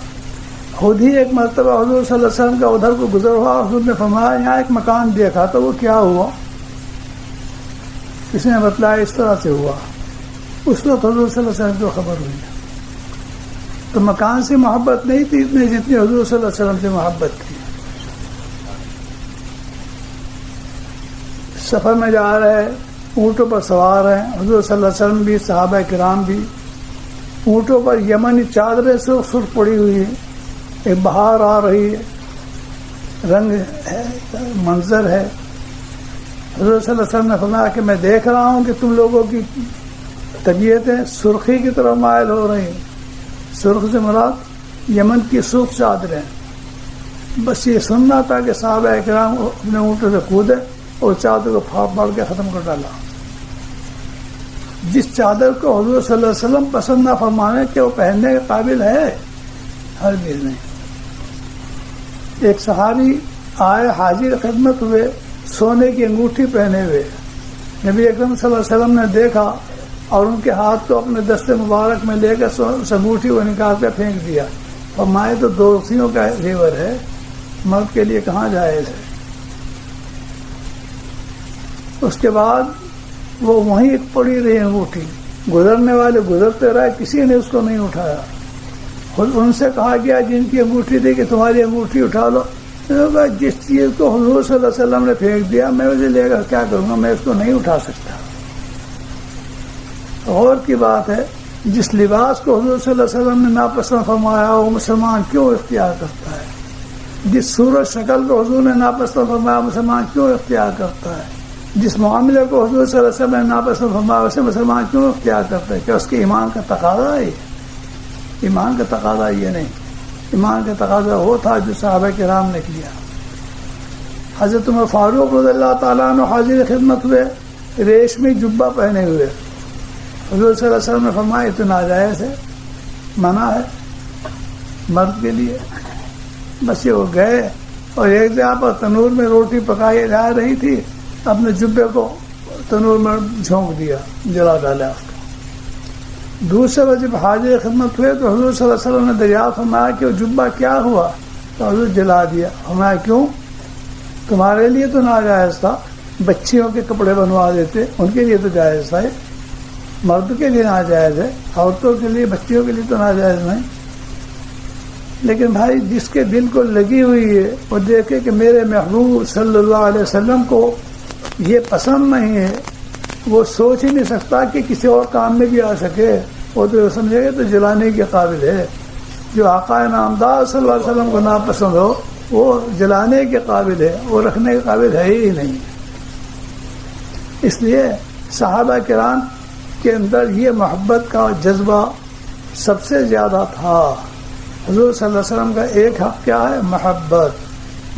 Speaker 1: خود ہی ایک مرتبہ حضور صلی اللہ علیہ وسلم کا ادھر کو گزر ہوا, حضور نے فرمایا یہاں ایک مکان دیکھا تو وہ کیا ہوا؟ کسی نے بتلایا اس طرح سے ہوا. اس وقت حضور صلی اللہ علیہ وسلم کو خبر ہوئی. تو مکان سے محبت نہیں تھی اتنی جتنی حضور صلی اللہ علیہ وسلم سے محبت تھی. سفر میں جا رہے, اونٹوں پر سوار ہیں, حضور صلی اللہ علیہ وسلم بھی, صحابہ کرام بھی. اونٹوں پر یمنی چادریں سرخ پڑی ہوئی ہیں, ایک بہار آ رہی ہے, رنگ ہے, منظر ہے. حضور صلی اللہ علیہ وسلم نے فرمایا کہ میں دیکھ رہا ہوں کہ تم لوگوں کی طبیعتیں سرخی کی طرف مائل ہو رہی ہیں. سرخ سے مراد یمن کی سرخ چادریں. بس یہ سننا تھا کہ صحابہ کرام اپنے اونٹوں سے کودے اور چادر کو پھاڑ پھاڑ کے ختم کر ڈالا. جس چادر کو حضور صلی اللہ علیہ وسلم پسند نہ فرمانے کہ وہ پہننے کے قابل ہے, ہر چیز نہیں. ایک صحابی آئے, حاضر خدمت ہوئے, سونے کی انگوٹھی پہنے ہوئے. نبی اکرم صلی اللہ علیہ وسلم نے دیکھا اور ان کے ہاتھ کو اپنے دست مبارک میں لے کر اس انگوٹھی کو نکال کر پھینک دیا. فرمائے تو دوستیوں کا زیور ہے, مرد کے لیے کہاں جائز ہے. اس کے بعد وہ وہیں پڑی رہی انگوٹھی, گزرنے والے گزرتے رہے, کسی نے اس کو نہیں اٹھایا. خود ان سے کہا گیا جن کی انگوٹھی تھی کہ تمہاری انگوٹھی اٹھا لو. جس چیز کو حضور صلی اللہ علیہ وسلم نے پھینک دیا میں اسے لے کر کیا کروں گا, میں اس کو نہیں اٹھا سکتا. غور کی بات ہے, جس لباس کو حضور صلی اللہ علیہ وسلم نے ناپسند فرمایا وہ مسلمان کیوں اختیار کرتا ہے؟ جس صورت شکل کو حضور نے ناپسند فرمایا مسلمان کیوں اختیار کرتا ہے؟ جس معاملے کو حضور صلی اللہ علیہ وسلم نے ناپسند فرمایا اسے مسلمان کیوں اختیار کرتا ہے؟ کہ اس کے ایمان کا تقاضا ہے. ایمان کا تقاضا یہ نہیں, ایمان کا تقاضا وہ تھا جو صحابہ کرام نے کیا. حضرت عمر فاروق رضی اللہ تعالیٰ عنہ حاضر خدمت ہوئے, ریشمی جبہ پہنے ہوئے. حضور صلی اللہ علیہ وسلم نے فرمایا یہ تو ناجائز ہے, منع ہے مرد کے لیے. بس یہ وہ گئے اور ایک جگہ پر تنور میں روٹی پکائی جا رہی تھی, اپنے جبے کو تنور میں جھونک دیا, جلا ڈالا اس کو. دوسرے جب حاضر خدمت ہوئے تو حضور صلی اللہ علیہ وسلم نے دریافت فرمایا کہ وہ جبہ کیا ہوا؟ تو حضور جلا دیا. فرمایا کیوں؟ تمہارے لیے تو ناجائز تھا, بچیوں کے کپڑے بنوا دیتے, ان کے لیے تو جائز تھا. مرد کے لیے ناجائز ہے, عورتوں کے لیے, بچیوں کے لیے تو ناجائز نہیں. لیکن بھائی جس کے دل کو لگی ہوئی ہے وہ دیکھے کہ میرے محبوب صلی اللہ علیہ وسلم کو یہ پسند نہیں ہے، وہ سوچ ہی نہیں سکتا کہ کسی اور کام میں بھی آ سکے، وہ تو سمجھے گا تو جلانے کے قابل ہے۔ جو آقا نامدار صلی اللہ علیہ وسلم کو ناپسند ہو وہ جلانے کے قابل ہے، وہ رکھنے کے قابل ہے ہی نہیں۔ اس لیے صحابہ کرام کے اندر یہ محبت کا جذبہ سب سے زیادہ تھا۔ حضور صلی اللہ علیہ وسلم کا ایک حق کیا ہے؟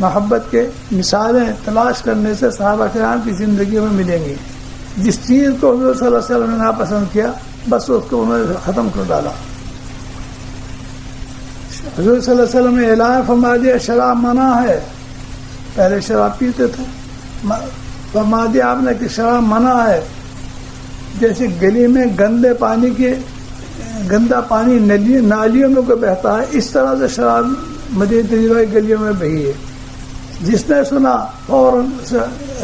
Speaker 1: محبت کے مثالیں تلاش کرنے سے صحابہ کرام کی زندگی میں ملیں گی۔ جس چیز کو حضور صلی اللہ علیہ وسلم نے ناپسند کیا بس اس کو انہوں نے ختم کر ڈالا۔ حضور صلی اللہ علیہ وسلم نے اعلان فرما دیا شراب منع ہے، پہلے شراب پیتے تھے، فرما دیا آپ نے کہ شراب منع ہے۔ جیسے گلی میں گندا پانی نالیوں میں کو بہتا ہے، اس طرح سے شراب مدینہ طیبہ کی گلیوں میں بہی ہے۔ جس نے سنا فوراً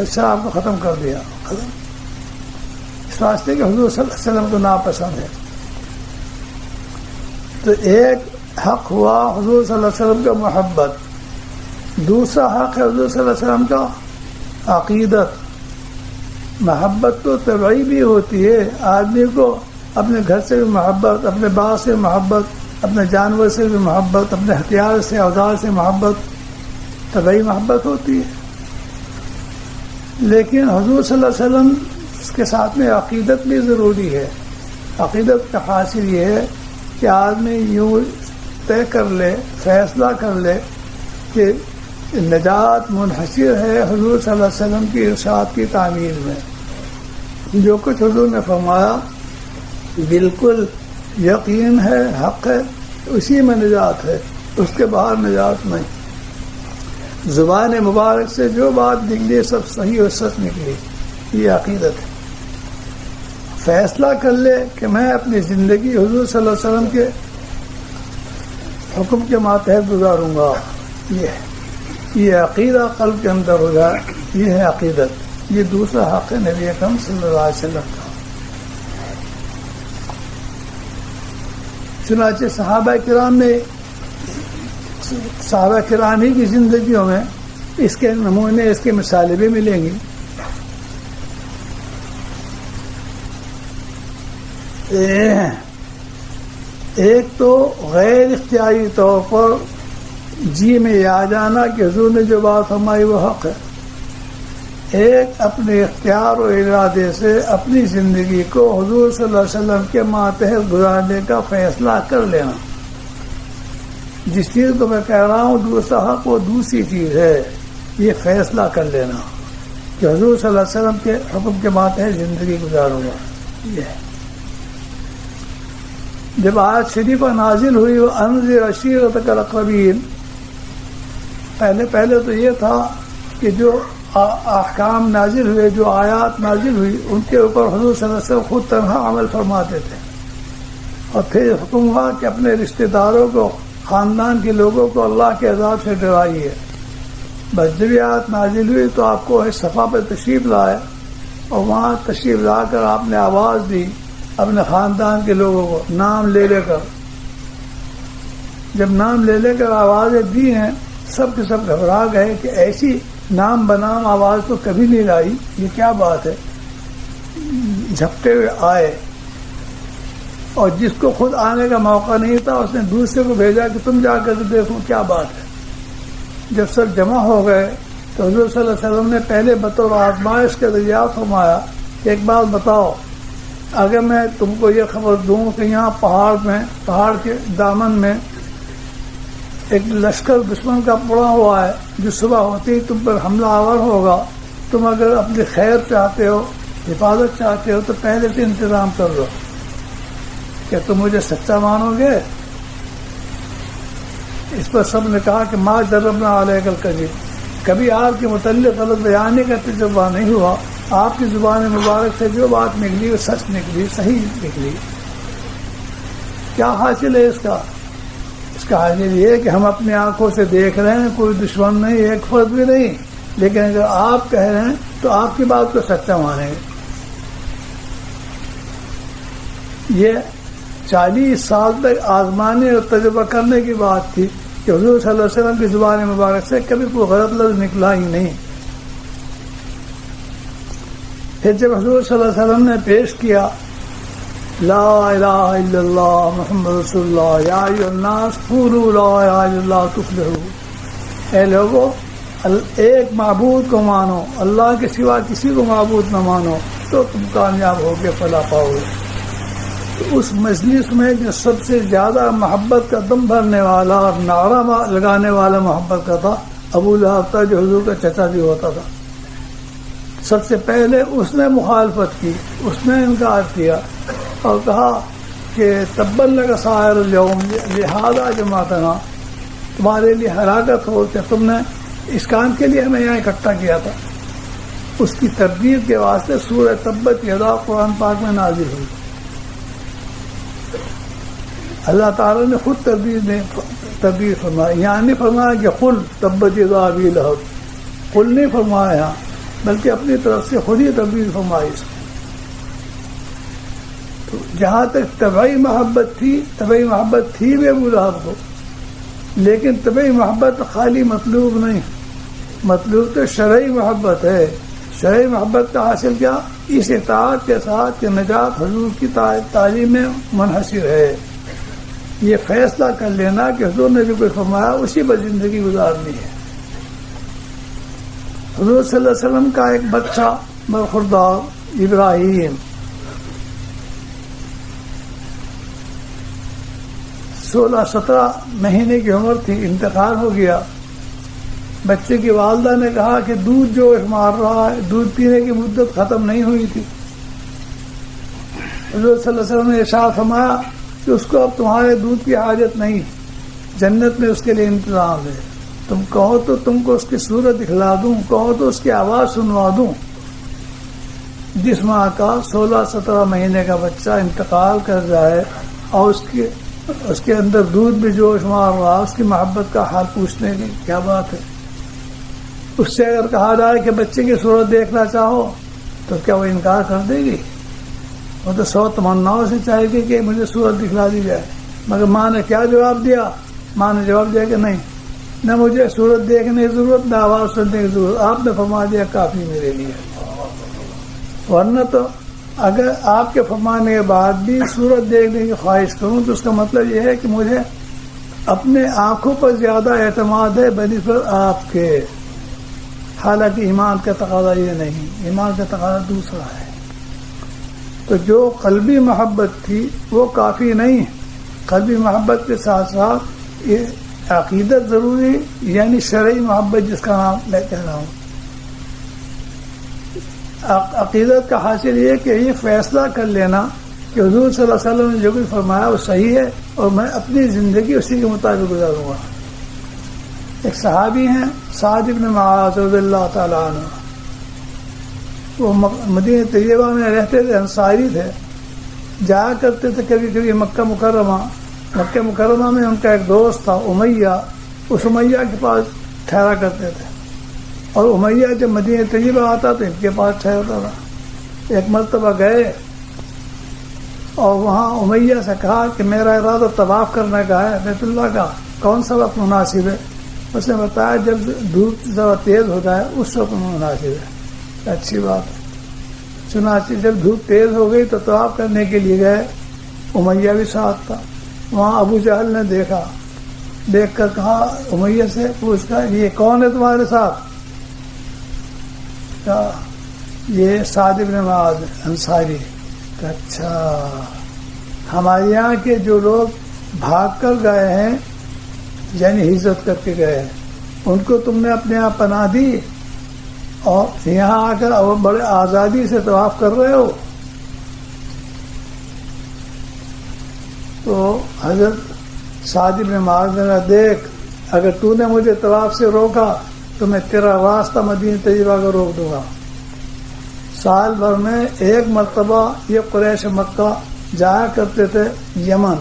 Speaker 1: شراب کو ختم کر دیا، ختم۔ اس واسطے کہ حضور صلی اللہ علیہ وسلم کو ناپسند ہے۔ تو ایک حق ہوا حضور صلی اللہ علیہ وسلم کا محبت، دوسرا حق ہے حضور صلی اللہ علیہ وسلم کا عقیدت۔ محبت تو طبعی بھی ہوتی ہے، آدمی کو اپنے گھر سے بھی محبت، اپنے باغ سے محبت، اپنے جانور سے بھی محبت، اپنے ہتھیار سے اوزار سے محبت، طبعی محبت ہوتی ہے۔ لیکن حضور صلی اللہ علیہ وسلم کے ساتھ میں عقیدت بھی ضروری ہے۔ عقیدت کا حاصل یہ ہے کہ آدمی یوں طے کر لے، فیصلہ کر لے کہ نجات منحصر ہے حضور صلی اللہ علیہ وسلم کی ارشاد کی تعمیل میں۔ جو کچھ حضور نے فرمایا بالکل یقین ہے، حق ہے، اسی میں نجات ہے، اس کے باہر نجات نہیں۔ زبان مبارک سے جو بات نکلی سب صحیح اور سچ نکلی، یہ عقیدت ہے۔ فیصلہ کر لے کہ میں اپنی زندگی حضور صلی اللہ علیہ وسلم کے حکم کے ماتحت گزاروں گا، یہ عقیدہ قلب کے اندر ہو جائے، یہ ہے عقیدت۔ یہ دوسرا حق ہے نبی اکرم صلی اللہ علیہ وسلم کا۔ چنانچہ صحابہ کرام ہی کی زندگیوں میں اس کے نمونے، اس کے مثالیں بھی ملیں گی۔ ایک تو غیر اختیاری طور پر جی میں یہ آ جانا کہ حضور نے جو بات فرمائی وہ حق ہے۔ ایک اپنے اختیار و ارادے سے اپنی زندگی کو حضور صلی اللہ علیہ وسلم کے ماتحت گزارنے کا فیصلہ کر لینا۔ جس چیز کو میں کہہ رہا ہوں دوسرا حق، وہ دوسری چیز ہے، یہ فیصلہ کر لینا کہ حضور صلی اللہ علیہ وسلم کے حکم کے ماتحت زندگی گزاروں گا۔ یہ جب آیت شریفہ نازل ہوئی وہ انذر عشیرتک الاقربین، پہلے تو یہ تھا کہ جو احکام نازل ہوئے، جو آیات نازل ہوئی، ان کے اوپر حضور صلی اللہ علیہ وسلم خود تنہا عمل فرماتے تھے، اور پھر حکم ہوا کہ اپنے رشتہ داروں کو، خاندان کے لوگوں کو اللہ کے عذاب سے ڈرائیے۔ بس جب آیات نازل ہوئی تو آپ کو صفا پہ تشریف لائے، اور وہاں تشریف لا کر آپ نے آواز دی اپنے خاندان کے لوگوں کو نام لے کر۔ جب نام لے کر آوازیں دی ہیں، سب کے سب گھبرا گئے کہ ایسی نام بنام آواز تو کبھی نہیں لائی، یہ کیا بات ہے۔ جھپٹے ہوئے آئے، اور جس کو خود آنے کا موقع نہیں تھا اس نے دوسرے کو بھیجا کہ تم جا کر دیکھو کیا بات ہے۔ جب سب جمع ہو گئے تو حضور صلی اللہ علیہ وسلم نے پہلے بطور آزمائش کے دریافت فرمایا کہ ایک بات بتاؤ، اگر میں تم کو یہ خبر دوں کہ یہاں پہاڑ کے دامن میں ایک لشکر دشمن کا پڑا ہوا ہے جو صبح ہوتی ہی تم پر حملہ آور ہوگا، تم اگر اپنی خیر چاہتے ہو، حفاظت چاہتے ہو تو پہلے سے انتظام کر لو، کیا تم مجھے سچا مانو گے؟ اس پر سب نے کہا کہ ما جربنا علیک الکذب، کبھی آپ کے متعلق غلط بیانی کا تجربہ نہیں ہوا، آپ کی زبان مبارک سے جو بات نکلی وہ سچ نکلی، صحیح نکلی۔ کیا حاصل ہے اس کا حاصل یہ ہے کہ ہم اپنی آنکھوں سے دیکھ رہے ہیں، کوئی دشمن نہیں، ایک فرد بھی نہیں، لیکن اگر آپ کہہ رہے ہیں تو آپ کی بات کو سچا مانیں گے۔ یہ 40 سال تک آزمانے اور تجربہ کرنے کی بات تھی کہ حضور صلی اللہ علیہ وسلم کی زبان مبارک سے کبھی کوئی غلط لفظ نکلا ہی نہیں۔ پھر جب حضور صلی اللہ علیہ وسلم نے پیش کیا لا الہ الا اللہ محمد رسول اللہ یا ایھا الناس قولوا لا الہ الا اللہ تفلحوا، اے لوگوں ایک معبود کو مانو، اللہ کے سوا کسی کو معبود نہ مانو تو تم کامیاب ہو کے فلاح پاؤ گے۔ تو اس مجلس میں جو سب سے زیادہ محبت کا دم بھرنے والا اور نعرہ لگانے والا محبت کا تھا ابو لہب تھا، جو حضور کا چچا بھی ہوتا تھا۔ سب سے پہلے اس نے مخالفت کی، اس نے انکار کیا اور کہا کہ تبا لک سائر اليوم، لہذا جمعتنا، تمہارے لیے ہلاکت ہو کہ تم نے اس کام کے لیے ہمیں یہاں اکٹھا کیا تھا۔ اس کی تردید کے واسطے سورہ تبت یدا قرآن پاک میں نازل ہوئی۔ اللہ تعالیٰ نے خود تردید فرمایا، یہاں نہیں فرمایا کہ قل تبت یدا ابی لہب، قل نہیں فرمایا یہاں، بلکہ اپنی طرف سے خود ہی تردید فرمائی۔ تو جہاں تک طبعی محبت تھی بھی ابو لہب کو، لیکن طبعی محبت خالی مطلوب نہیں، مطلوب تو شرعی محبت ہے۔ شرعی محبت کا حاصل کیا؟ اس اطاعت کے ساتھ کہ نجات حضور کی تعلیم میں منحصر ہے، یہ فیصلہ کر لینا کہ حضور نے جو کوئی فرمایا اسی پر زندگی گزارنی ہے۔ حضور صلی اللہ علیہ وسلم کا ایک بچہ برخوردار ابراہیم 16-17 مہینے کی عمر تھی، انتقال ہو گیا۔ بچے کی والدہ نے کہا کہ دودھ جوش مار رہا ہے، دودھ پینے کی مدت ختم نہیں ہوئی تھی۔ حضور صلی اللہ علیہ وسلم نے ارشاد فرمایا کہ اس کو اب تمہارے دودھ کی حاجت نہیں، جنت میں اس کے لیے انتظام ہے، تم کہو تو تم کو اس کی صورت دکھلا دوں، کہو تو اس کی آواز سنوا دوں۔ جس ماں کا 16-17 مہینے کا بچہ انتقال کر جائے اور اس کے اندر دودھ بھی جوش مار رہا، اس کی محبت کا حال پوچھنے کی کیا بات ہے؟ اس سے اگر کہا جائے کہ بچے کی صورت دیکھنا چاہو تو کیا وہ انکار کر دے گی؟ وہ تو 100 تمناؤں سے چاہے گی کہ مجھے صورت دکھلا دی جائے، مگر ماں نے کیا جواب دیا؟ ماں نے جواب دیا کہ نہیں، نہ مجھے صورت دیکھنے کی ضرورت، نہ آواز سننے کی ضرورت، آپ نے فرما دیا کافی میرے لیے۔ ورنہ تو اگر آپ کے فرمانے کے بعد بھی صورت دیکھنے کی خواہش کروں تو اس کا مطلب یہ ہے کہ مجھے اپنے آنکھوں پر زیادہ اعتماد ہے بنسبت آپ کے، حالانکہ ایمان کا تقاضا یہ نہیں، ایمان کا تقاضا دوسرا ہے۔ تو جو قلبی محبت تھی وہ کافی نہیں، قلبی محبت کے ساتھ ساتھ یہ عقیدت ضروری، یعنی شرعی محبت جس کا نام میں کہہ رہا ہوں۔ عقیدت کا حاصل یہ کہ یہ فیصلہ کر لینا کہ حضور صلی اللہ علیہ وسلم نے جو کچھ فرمایا وہ صحیح ہے اور میں اپنی زندگی اسی کے مطابق گزاروں گا۔ ایک صحابی ہیں سعد بن معاذ رضی اللہ تعالیٰ عنہ، وہ مدینہ طیبہ میں رہتے تھے، انصاری تھے، جایا کرتے تھے کبھی کبھی مکہ مکرمہ میں ان کا ایک دوست تھا امیہ، اس امیہ کے پاس ٹھہرا کرتے تھے، اور امیہ جب مدینہ طیبہ آتا تو ان کے پاس ٹھہرتا تھا۔ ایک مرتبہ گئے اور وہاں امیہ سے کہا کہ میرا ارادہ طواف کرنے کا ہے بیت اللہ کا، کون سا وقت مناسب ہے؟ اس نے بتایا جب دھوپ ذرا تیز ہو جائے اس وقت مناسب ہے۔ اچھی بات ہے۔ چنانچہ جب دھوپ تیز ہو گئی تو طواف کرنے کے لیے گئے، امیہ بھی ساتھ تھا۔ وہاں ابو جہل نے دیکھا، دیکھ کر کہا امیہ سے پوچھا یہ کون ہے تمہارے ساتھ؟ یہ سعد بن معاذ انصاری۔ اچھا، ہمارے یہاں کے جو لوگ بھاگ کر گئے ہیں یعنی ہجرت کر کے گئے ہیں ان کو تم نے اپنے آپ پناہ دی اور یہاں آ کر بڑے آزادی سے طواف کر رہے ہو؟ تو حضرت سعد بن معاذ نے کہا دیکھ اگر تو نے مجھے طواف سے روکا تو میں تیرا راستہ مدینہ طیبہ کا روک دوں گا۔ سال بھر میں ایک مرتبہ یہ قریش مکہ جایا کرتے تھے یمن،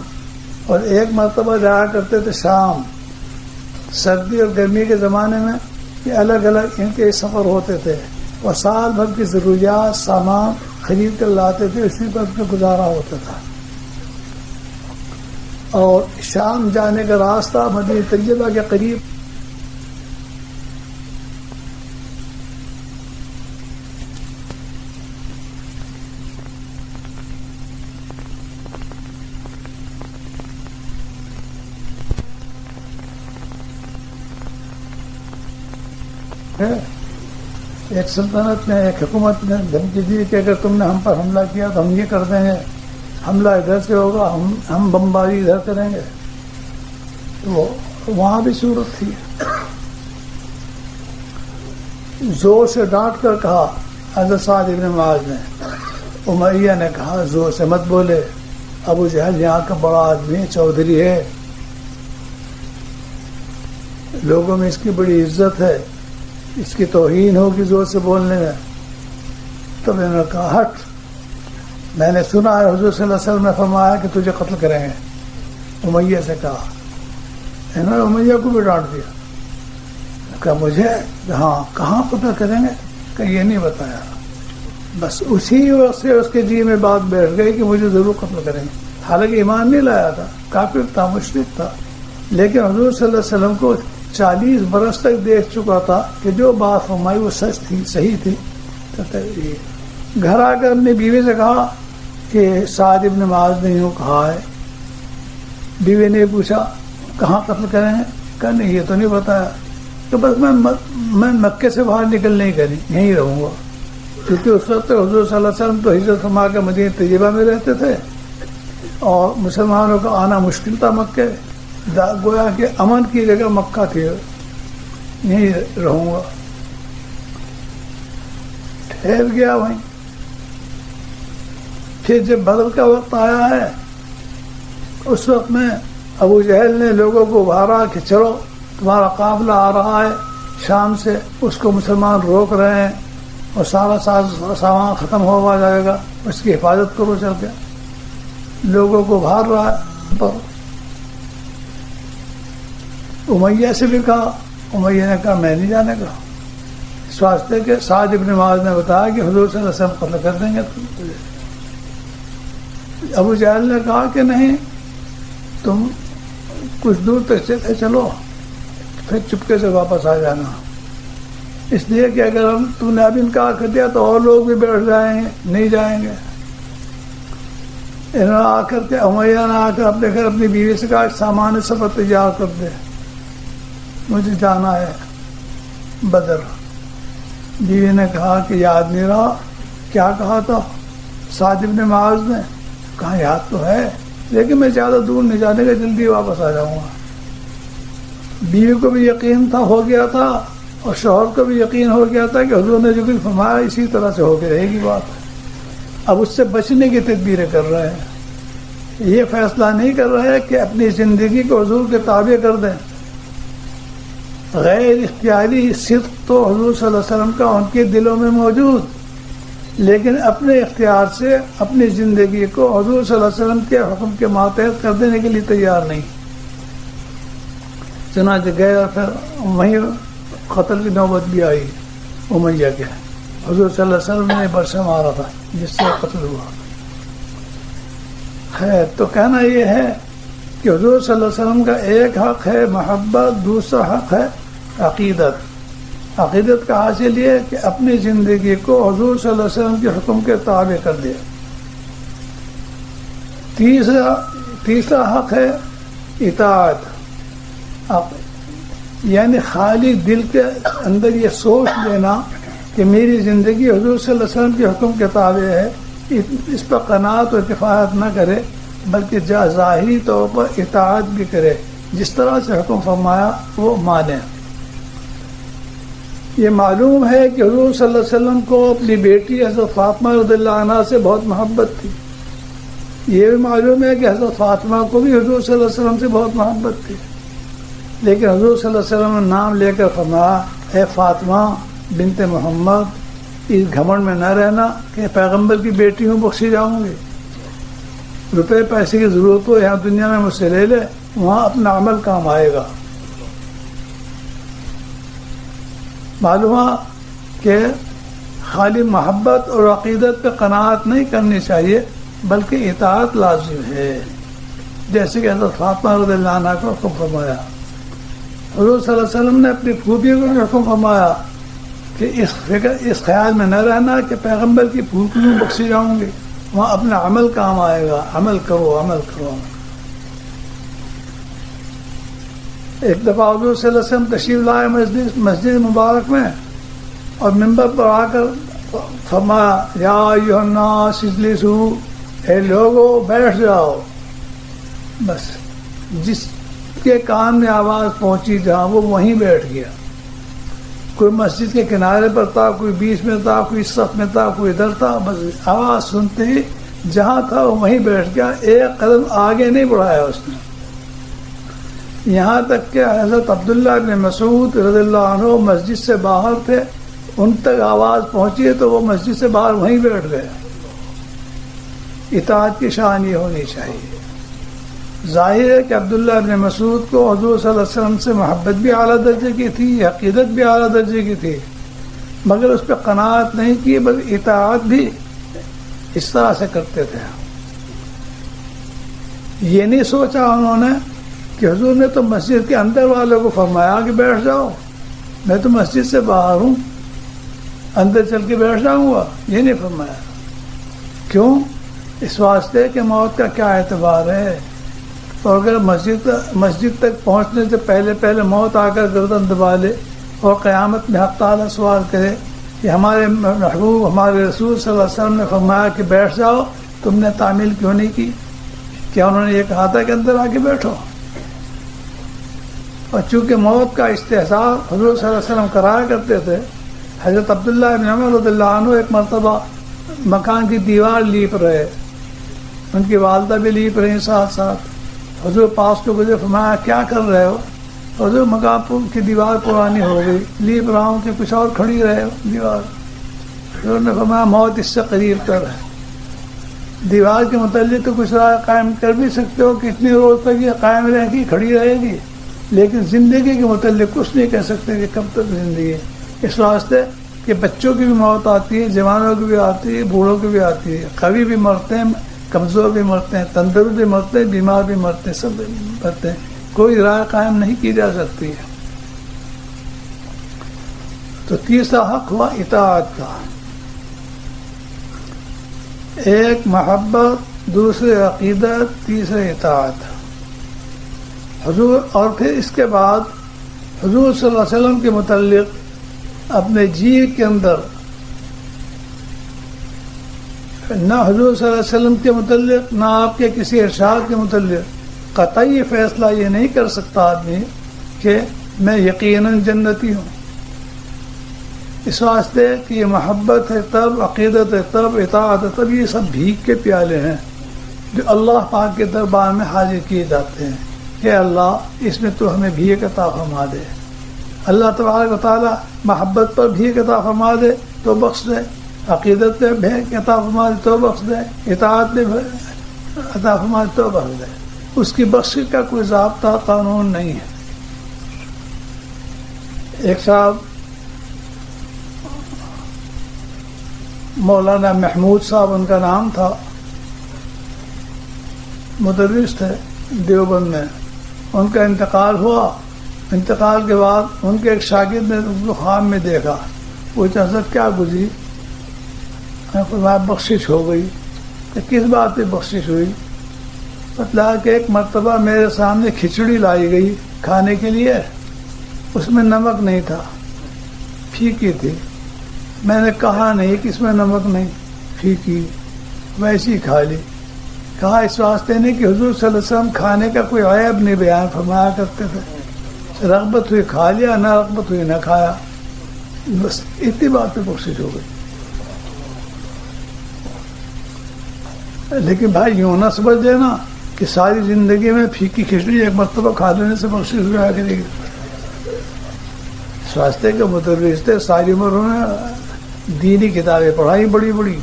Speaker 1: اور ایک مرتبہ جایا کرتے تھے شام۔ سردی اور گرمی کے زمانے میں یہ الگ الگ ان کے سفر ہوتے تھے، اور سال بھر کی ضروریات سامان خرید کر لاتے تھے، اسی پر ان کا گزارا ہوتا تھا۔ اور شام جانے کا راستہ مدینہ طیبہ کے قریب ہے. ایک سلطنت نے ایک حکومت نے دھمکی دی کہ اگر تم نے ہم پر حملہ کیا تو ہم یہ کر دیں گے, حملہ ادھر سے ہوگا, ہم بمباری ادھر کریں گے. تو وہاں بھی صورت تھی. زور سے ڈانٹ کر کہا حضرت سعد ابن معاذ نے. امیہ نے کہا زور سے مت بولے, ابو جہل یہاں کا بڑا آدمی چودھری ہے, لوگوں میں اس کی بڑی عزت ہے, اس کی توہین ہوگی زور سے بولنے میں. تو میں نے کہا ہٹ, میں نے سنا ہے حضور صلی اللہ علیہ وسلم نے فرمایا کہ تجھے قتل کریں گے. امیہ سے کہا, انہوں نے امیہ کو بھی ڈانٹ دیا. کہا مجھے, ہاں کہاں قتل کریں گے, کہ یہ نہیں بتایا. بس اسی وقت سے اس کے جی میں بات بیٹھ گئی کہ مجھے ضرور قتل کریں گے. حالانکہ ایمان نہیں لایا تھا, کافر تھا, مشرک تھا, لیکن حضور صلی اللہ علیہ وسلم کو 40 برس تک دیکھ چکا تھا کہ جو بات فرمائی وہ سچ تھی, صحیح تھی. گھر آ کر اپنی بیوی سے کہا کہ سعد ابن معاذ نے یوں کہا ہے. بیوی نے پوچھا کہاں قتل کریں گے, کہا نہیں یہ تو نہیں بتایا. کہ بس میں مکے سے باہر نکل نہیں کری, یہیں رہوں گا. کیونکہ اس وقت حضور صلی اللہ علیہ وسلم تو ہجرت فرما کے مدینہ طیبہ میں رہتے تھے اور مسلمانوں کا آنا مشکل تھا مکے. گویا کہ امن کی جگہ مکہ تھی, یہیں رہوں گا. ٹھہر گیا وہیں. پھر جب بدر کا وقت آیا ہے, اس وقت میں ابو جہل نے لوگوں کو ابھارا کہ چلو تمہارا قافلہ آ رہا ہے شام سے, اس کو مسلمان روک رہے ہیں اور سارا سامان ختم ہوا جائے گا, اس کی حفاظت کرو. چل کے لوگوں کو ابھار رہا ہے. امیہ سے بھی کہا, امیہ نے کہا میں نہیں جانے کا, اس واسطے کہ سعد ابن معاذ نے بتایا کہ حضور صلی اللہ علیہ وسلم قتل کر دیں گے. ابو جہل نے کہا کہ نہیں, تم کچھ دور تک چلو, پھر چپکے سے واپس آ جانا. اس لیے کہ اگر تم نے اب انکار کر دیا تو اور لوگ بھی بیٹھ جائیں گے, نہیں جائیں گے. انہوں نے آ کر کے امیہ نے آ کر اپنے گھر اپنی بیوی سے کہا سامان سفر تیار کر دے, مجھے جانا ہے بدر. بیوی نے کہا کہ یاد نہیں رہا کیا کہا تھا سعد ابن معاذ نے. کہا یاد تو ہے لیکن میں زیادہ دور نہیں جانے کا, جلدی واپس آ جاؤں گا. بیوی کو بھی یقین تھا, ہو گیا تھا, اور شوہر کو بھی یقین ہو گیا تھا کہ حضور نے جو کچھ فرمایا اسی طرح سے ہو کے رہے گی بات. اب اس سے بچنے کی تدبیریں کر رہے ہیں. یہ فیصلہ نہیں کر رہے کہ اپنی زندگی کو حضور کے تابع کر دیں. غیر اختیاری صدق تو حضور صلی اللہ علیہ وسلم کا ان کے دلوں میں موجود, لیکن اپنے اختیار سے اپنی زندگی کو حضور صلی اللہ علیہ وسلم کے حکم کے ماتحت کر دینے کے لیے تیار نہیں. چنانچہ گئے اور پھر وہیں قتل کی نوبت بھی آئی امیہ کے. حضور صلی اللہ علیہ وسلم نے برسہ مارا تھا جس سے قتل ہوا. خیر, تو کہنا یہ ہے کہ حضور صلی اللہ علیہ وسلم کا ایک حق ہے محبت, دوسرا حق ہے عقیدت. عقیدت کا حاصل یہ ہے کہ اپنی زندگی کو حضور صلی اللہ علیہ وسلم کے حکم کے تابع کر دے. تیسرا حق ہے اطاعت, یعنی خالی دل کے اندر یہ سوچ لینا کہ میری زندگی حضور صلی اللہ علیہ وسلم کے حکم کے تابع ہے, اس پر قناعت و کفایت نہ کرے بلکہ ظاہری طور پر اطاعت بھی کرے, جس طرح سے حکم فرمایا وہ مانے. یہ معلوم ہے کہ حضور صلی اللہ علیہ وسلم کو اپنی بیٹی حضرت فاطمہ رضی اللہ عنہا سے بہت محبت تھی. یہ بھی معلوم ہے کہ حضرت فاطمہ کو بھی حضور صلی اللہ علیہ وسلم سے بہت محبت تھی, لیکن حضور صلی اللہ علیہ وسلم نے نام لے کر فرمایا اے فاطمہ بنت محمد, اس گھمنڈ میں نہ رہنا کہ پیغمبر کی بیٹی ہوں بخشی جاؤں گی. روپے پیسے کی ضرورت ہو یہاں دنیا میں مجھ سے لے لے, وہاں اپنا عمل کام آئے گا. معلوم کہ خالی محبت اور عقیدت پہ قناعت نہیں کرنی چاہیے بلکہ اطاعت لازم ہے, جیسے کہ حضرت فاطمہ رضی اللہ عنہا کو حکم فرمایا. حضور صلی اللہ علیہ وسلم نے اپنی پھوپھی کو حکم فرمایا کہ اس خیال میں نہ رہنا کہ پیغمبر کی پھوپھیوں بخشی جاؤں گی, وہاں اپنا عمل کام آئے گا, عمل کرو عمل کرو. ایک دفعہ حضور صلی اللہ علیہ وسلم تشریف لائے مسجد مبارک میں, اور ممبر پر آ کر فرمایا یا ایھا الناس اجلسوا، اے لوگو بیٹھ جاؤ. بس جس کے کان میں آواز پہنچی جہاں وہ وہیں بیٹھ گیا. کوئی مسجد کے کنارے پر تھا، کوئی بیچ میں تھا، کوئی صف میں تھا، کوئی ادھر تھا. بس آواز سنتے ہی جہاں تھا وہ وہیں بیٹھ گیا، ایک قدم آگے نہیں بڑھایا اس نے. یہاں تک کہ حضرت عبداللہ بن مسعود رضی اللہ عنہ مسجد سے باہر تھے، ان تک آواز پہنچی تو وہ مسجد سے باہر وہیں بیٹھ گئے. اطاعت کی شان یہ ہونی چاہیے. ظاہر ہے کہ عبداللہ بن مسعود کو حضور صلی اللہ علیہ وسلم سے محبت بھی اعلیٰ درجے کی تھی، عقیدت بھی اعلیٰ درجے کی تھی، مگر اس پہ قناعت نہیں کی، بلکہ اطاعت بھی اس طرح سے کرتے تھے. یہ نہیں سوچا انہوں نے کہ حضور نے تو مسجد کے اندر والوں کو فرمایا کہ بیٹھ جاؤ، میں تو مسجد سے باہر ہوں، اندر چل کے بیٹھ جاؤں گا. یہ نہیں فرمایا. کیوں؟ اس واسطے کہ موت کا کیا اعتبار ہے. اور اگر مسجد تک پہنچنے سے پہلے موت آ کر گردن دبا لے اور قیامت میں حق تعالیٰ سوال کرے کہ ہمارے محبوب ہمارے رسول صلی اللہ علیہ وسلم نے فرمایا کہ بیٹھ جاؤ، تم نے تعمیل کیوں نہیں کی؟ کیا انہوں نے یہ کہا تھا کہ اندر آ کے بیٹھو؟ اور چونکہ موت کا استحضار حضور صلی اللہ علیہ وسلم کرایا کرتے تھے، حضرت عبداللہ بن عمر رضی اللہ عنہ ایک مرتبہ مکان کی دیوار لیپ رہے، ان کی والدہ بھی لیپ رہی ساتھ ساتھ. حضور پاس کو گزرے، فرمایا کیا کر رہے ہو؟ حضور مکان کی دیوار پرانی ہو گئی، لیپ رہا ہوں کہ کچھ اور کھڑی رہے دیوار. حضور نے فرمایا موت اس سے قریب تر ہے. دیوار کے متعلق تو کچھ رائے قائم کر بھی سکتے ہو کہ اتنی روز تک یہ قائم رہے گی، کھڑی رہے گی، لیکن زندگی کے متعلق کچھ نہیں کہہ سکتے کہ کب تک زندگی ہے. اس واسطے کہ بچوں کی بھی موت آتی ہے، جوانوں کی بھی آتی ہے، بوڑھوں کی بھی آتی ہے، قوی بھی مرتے ہیں، کمزور بھی مرتے ہیں، تندرست بھی مرتے ہیں، بیمار بھی مرتے ہیں، سب مرتے ہیں. کوئی رائے قائم نہیں کی جا سکتی ہے. تو تیسرا حق ہوا اطاعت کا. ایک محبت، دوسرے عقیدت، تیسرے اطاعت. حضور اور پھر اس کے بعد حضور صلی اللہ علیہ وسلم کے متعلق اپنے جی کے اندر نہ حضور صلی اللہ علیہ وسلم کے متعلق نہ آپ کے کسی ارشاد کے متعلق قطعی فیصلہ یہ نہیں کر سکتا آدمی کہ میں یقیناً جنتی ہوں. اس واسطے کہ یہ محبت ہے تب، عقیدت ہے تب، اطاعت ہے تب. یہ سب بھیک کے پیالے ہیں جو اللہ پاک کے دربار میں حاضر کیے جاتے ہیں کہ اللہ اس میں تو ہمیں بھیک عطا فرما دے. اللہ تبارک و تعالی محبت پر بھیک عطا فرما دے تو بخش دے، عقیدت پہ بھیک عطا فرما دے تو بخش دے، اطاعت پہ عطا فرما دے تو بخش دے. اس کی بخشش کا کوئی ضابطہ قانون نہیں ہے. ایک صاحب مولانا محمود صاحب ان کا نام تھا، مدرس تھے دیوبند میں. ان کا انتقال ہوا. انتقال کے بعد ان کے ایک شاگرد نے ان کو خواب میں دیکھا. پوچھا حضرت کیا گزری؟ فرمایا بخشش ہو گئی. کہ کس بات پہ بخشش ہوئی؟ بتلایا کہ ایک مرتبہ میرے سامنے کھچڑی لائی گئی کھانے کے لیے، اس میں نمک نہیں تھا، پھیکی تھی. میں نے کہا نہیں کہ اس میں نمک نہیں، پھیکی، ویسی کھا لی. کہا اس واسطے نہیں کہ حضور صلی اللہ علیہ وسلم کھانے کا کوئی عیب نہیں بیان فرمایا کرتے تھے. رغبت ہوئی کھا لیا، نہ رغبت ہوئی نہ کھایا. بس اتنی بات پہ بخشش ہو گئی. لیکن بھائی یوں نہ سمجھ لینا کہ ساری زندگی میں پھیکی کھچڑی ایک مرتبہ کھا لینے سے بخشش ہوا کرے گی. اس واسطے کے مدرس تھے، ساری عمر انہوں نے دینی کتابیں پڑھائی بڑی بڑی.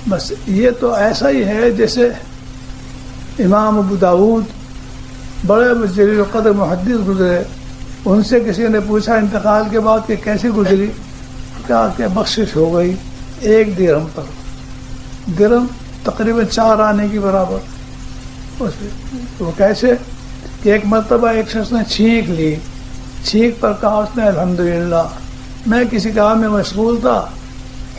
Speaker 1: بس یہ تو ایسا ہی ہے جیسے امام ابو داؤد بڑے جلیل القدر محدث گزرے، ان سے کسی نے پوچھا انتقال کے بعد کہ کیسے گزری؟ کہا کہ بخشش ہو گئی 1 درہم پر. درہم تقریباً 4 آنے کی برابر. وہ کیسے کہ ایک مرتبہ ایک شخص نے چھینک لی، چھینک پر کہا اس نے الحمدللہ. میں کسی کام میں مشغول تھا.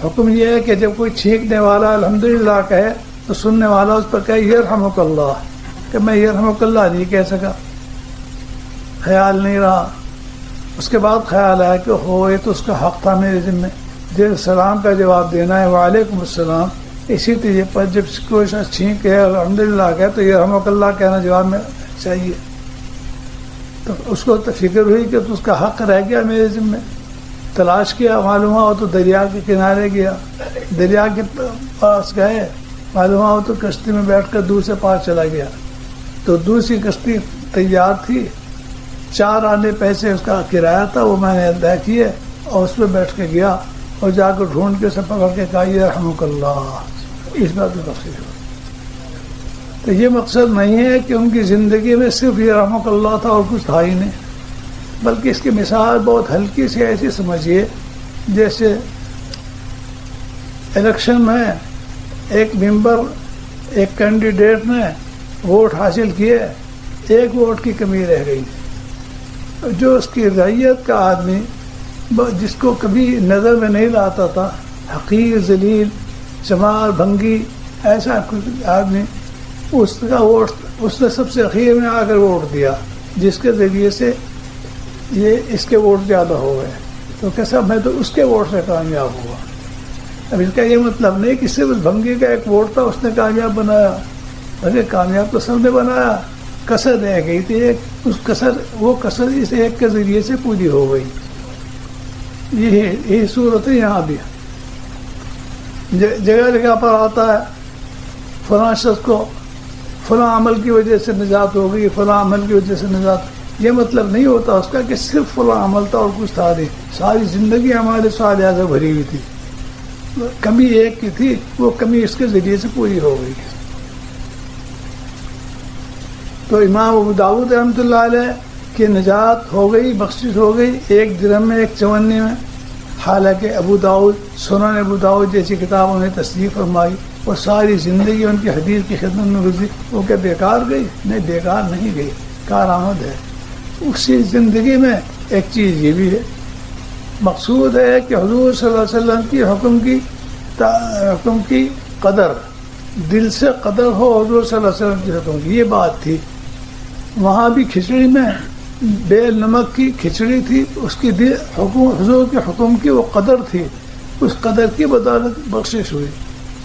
Speaker 1: حکم یہ ہے کہ جب کوئی چھینکنے والا الحمدللہ کہے تو سننے والا اس پر کہے یرحمک اللہ. کہ میں یرحمک اللہ نہیں کہہ سکا، خیال نہیں رہا. اس کے بعد خیال آیا کہ ہو یہ تو اس کا حق تھا میرے ذمہ، جب سلام کا جواب دینا ہے وعلیکم السلام، اسی طریقے پر جب کوئی شخص چھینک کے الحمدللہ کہے تو یہ رحمک اللہ کہنا جواب میں چاہیے. تو اس کو تو فکر ہوئی کہ تو اس کا حق رہ گیا میرے ذمہ. تلاش کیا، معلوم ہوا تو دریا کے کنارے گیا، دریا کے پاس گئے، معلوم ہوا تو کشتی میں بیٹھ کر دور سے پار چلا گیا. تو دوسری کشتی تیار تھی، 4 آنے پیسے اس کا کرایہ تھا، وہ میں نے ادا کیے اور اس پہ بیٹھ کے گیا اور جا کر ڈھونڈ کے اسے پکڑ کے کہا یہ رحمک اللہ. اس بات کی تفصیل ہو. تو یہ مقصد نہیں ہے کہ ان کی زندگی میں صرف یہ رحمک اللہ تھا اور کچھ تھا ہی نہیں، بلکہ اس کی مثال بہت ہلکی سی ایسی سمجھیے جیسے الیکشن میں ایک ممبر، ایک کینڈیڈیٹ نے ووٹ حاصل کیے، 1 ووٹ کی کمی رہ گئی. جو اس کی رعیت کا آدمی جس کو کبھی نظر میں نہیں لاتا تھا، حقیر، ذلیل، چمار، بھنگی، ایسا آدمی، اس کا ووٹ اس نے سب سے اخیر میں آ کر ووٹ دیا، جس کے ذریعے سے یہ اس کے ووٹ زیادہ ہو گئے. تو کیسا میں تو اس کے ووٹ سے کامیاب ہوا. اب اس کا یہ مطلب نہیں کہ صرف بھنگی کا 1 ووٹ تھا اس نے کامیاب بنایا، بلکہ کامیاب تو سب نے بنایا. کسر رہ گئی تھی ایک، اس کسر، وہ کسر اس ایک کے ذریعے سے پوری ہو گئی. یہی صورت ہے یہاں بھی. جگہ جگہ پر آتا ہے فلاں شخص کو فلاں عمل کی وجہ سے نجات ہو گئی، فلاں عمل کی وجہ سے نجات. یہ مطلب نہیں ہوتا اس کا کہ صرف فلاں عمل تھا اور کچھ تھا نہیں. ساری زندگی ہمارے صالحات سے بھری ہوئی تھی، کمی ایک کی تھی، وہ کمی اس کے ذریعے سے پوری ہو گئی. تو امام ابو داؤد رحمۃ اللہ علیہ کی نجات ہو گئی، بخشش ہو گئی 1 درہم میں، 1 چونی میں. حالانکہ ابو داؤد، سنن ابو داؤد جیسی کتابوں نے تصدیق فرمائی اور ساری زندگی ان کی حدیث کی خدمت میں گزری. وہ کہ بیکار گئی؟ نہیں، بیکار نہیں گئی، کارآمد ہے. اسی زندگی میں ایک چیز یہ بھی ہے، مقصود ہے کہ حضور صلی اللہ علیہ وسلم کی حکم کی قدر، دل سے قدر ہو حضور صلی اللہ علیہ وسلم کی حکم کی. یہ بات تھی. وہاں بھی کھچڑی میں بے نمک کی کھچڑی تھی، اس کی حضور کے حکم کی وہ قدر تھی، اس قدر کی بدولت بخشش ہوئی.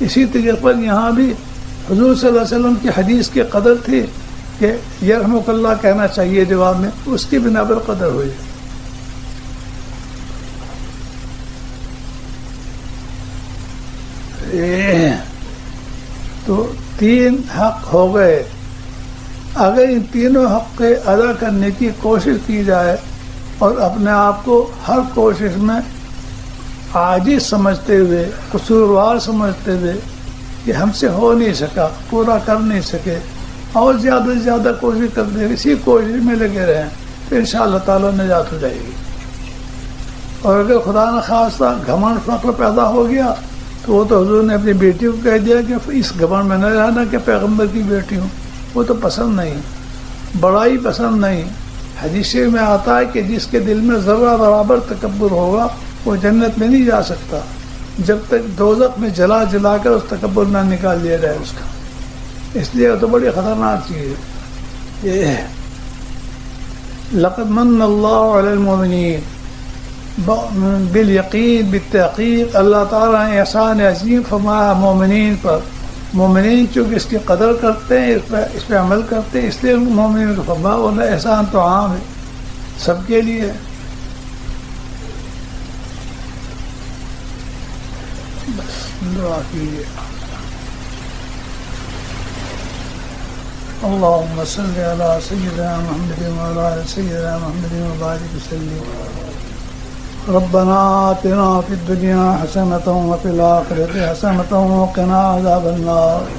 Speaker 1: اسی طریقے پر یہاں بھی حضور صلی اللہ علیہ وسلم کی حدیث کی قدر تھی کہ یرحمک اللہ کہنا چاہیے جواب میں، اس کی بنا پر قدر ہوئی. تو 3 حق ہو گئے. اگر ان تینوں حق کے ادا کرنے کی کوشش کی جائے اور اپنے آپ کو ہر کوشش میں عاجز سمجھتے ہوئے، قصوروار سمجھتے ہوئے کہ ہم سے ہو نہیں سکا، پورا کر نہیں سکے، اور زیادہ سے زیادہ کوشش کرتے اسی کوشش میں لگے رہیں تو انشاءاللہ تعالیٰ نجات ہو جائے گی. اور اگر خدا نخواستہ گھمنڈ فخر پیدا ہو گیا تو وہ تو حضور نے اپنی بیٹی کو کہہ دیا کہ اس گھمنڈ میں نہ رہنا کہ پیغمبر کی بیٹی ہوں. وہ تو پسند نہیں، بڑائی پسند نہیں. حدیث میں آتا ہے کہ جس کے دل میں ذرہ برابر تکبر ہوگا وہ جنت میں نہیں جا سکتا جب تک دوزخ میں جلا جلا کر اس تکبر نہ نکال لیا جائے اس کا. اس لیے تو بڑی خطرناک چیز ہے یہ ہے. لقد من اللہ علی المؤمنین بالیقین بالتحقیق، اللہ تعالیٰ نے احسان عظیم فرمایا مومنین پر. مومنین چونکہ اس کی قدر کرتے ہیں، اس پہ عمل کرتے ہیں، اس لیے مومنین کو فرمایا. ورنہ احسان تو عام ہے، سب کے لیے. بس دعا کیجیے. اللهم صل على سيدنا محمد وعلى آل سيدنا محمد وبارك وسلم. ربنا آتنا في الدنيا حسنة وفي الآخرة حسنة وقنا عذاب النار.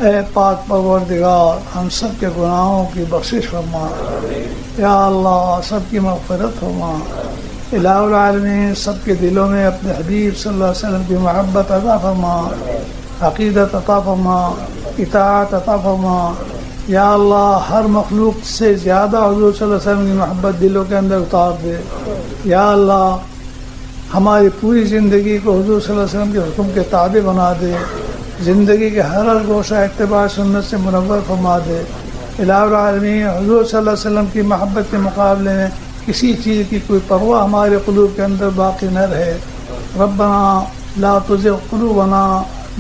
Speaker 1: اے پاک پروردگار، ہم سب کے گناہوں کی بخشش فرما. یا اللہ، سب کی مغفرت فرما. الہ العالمین، سب کے دلوں میں اپنے حبیب صلی اللہ علیہ وسلم کی محبت عطا فرما، عقیدت عطا فرما، اطاعت عطا فرما. یا اللہ، ہر مخلوق سے زیادہ حضور صلی اللہ علیہ وسلم کی محبت دلوں کے اندر اتار دے. یا اللہ، ہماری پوری زندگی کو حضور صلی اللہ علیہ وسلم کے حکم کے تابع بنا دے. زندگی کے ہر گوشہ اتباع سنت سے منور فرما دے. الہ العالمین، حضور صلی اللہ علیہ وسلم کی محبت کے مقابلے میں کسی چیز کی کوئی پرواہ ہمارے قلوب کے اندر باقی نہ رہے. ربنا لا تزغ قلوبنا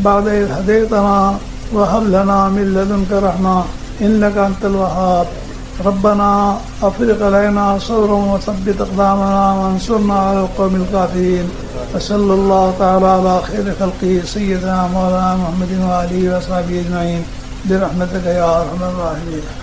Speaker 1: بعد إذ هديتنا وهب لنا من لدنك رحمة إنك أنت الوهاب. ربنا أفرغ علينا صبرا وثبت أقدامنا وانصرنا على القوم الكافرين. وصلى الله تعالى على خير خلقه سيدنا مولانا محمد وآله وصحبه أجمعين برحمتك يا أرحم الراحمين.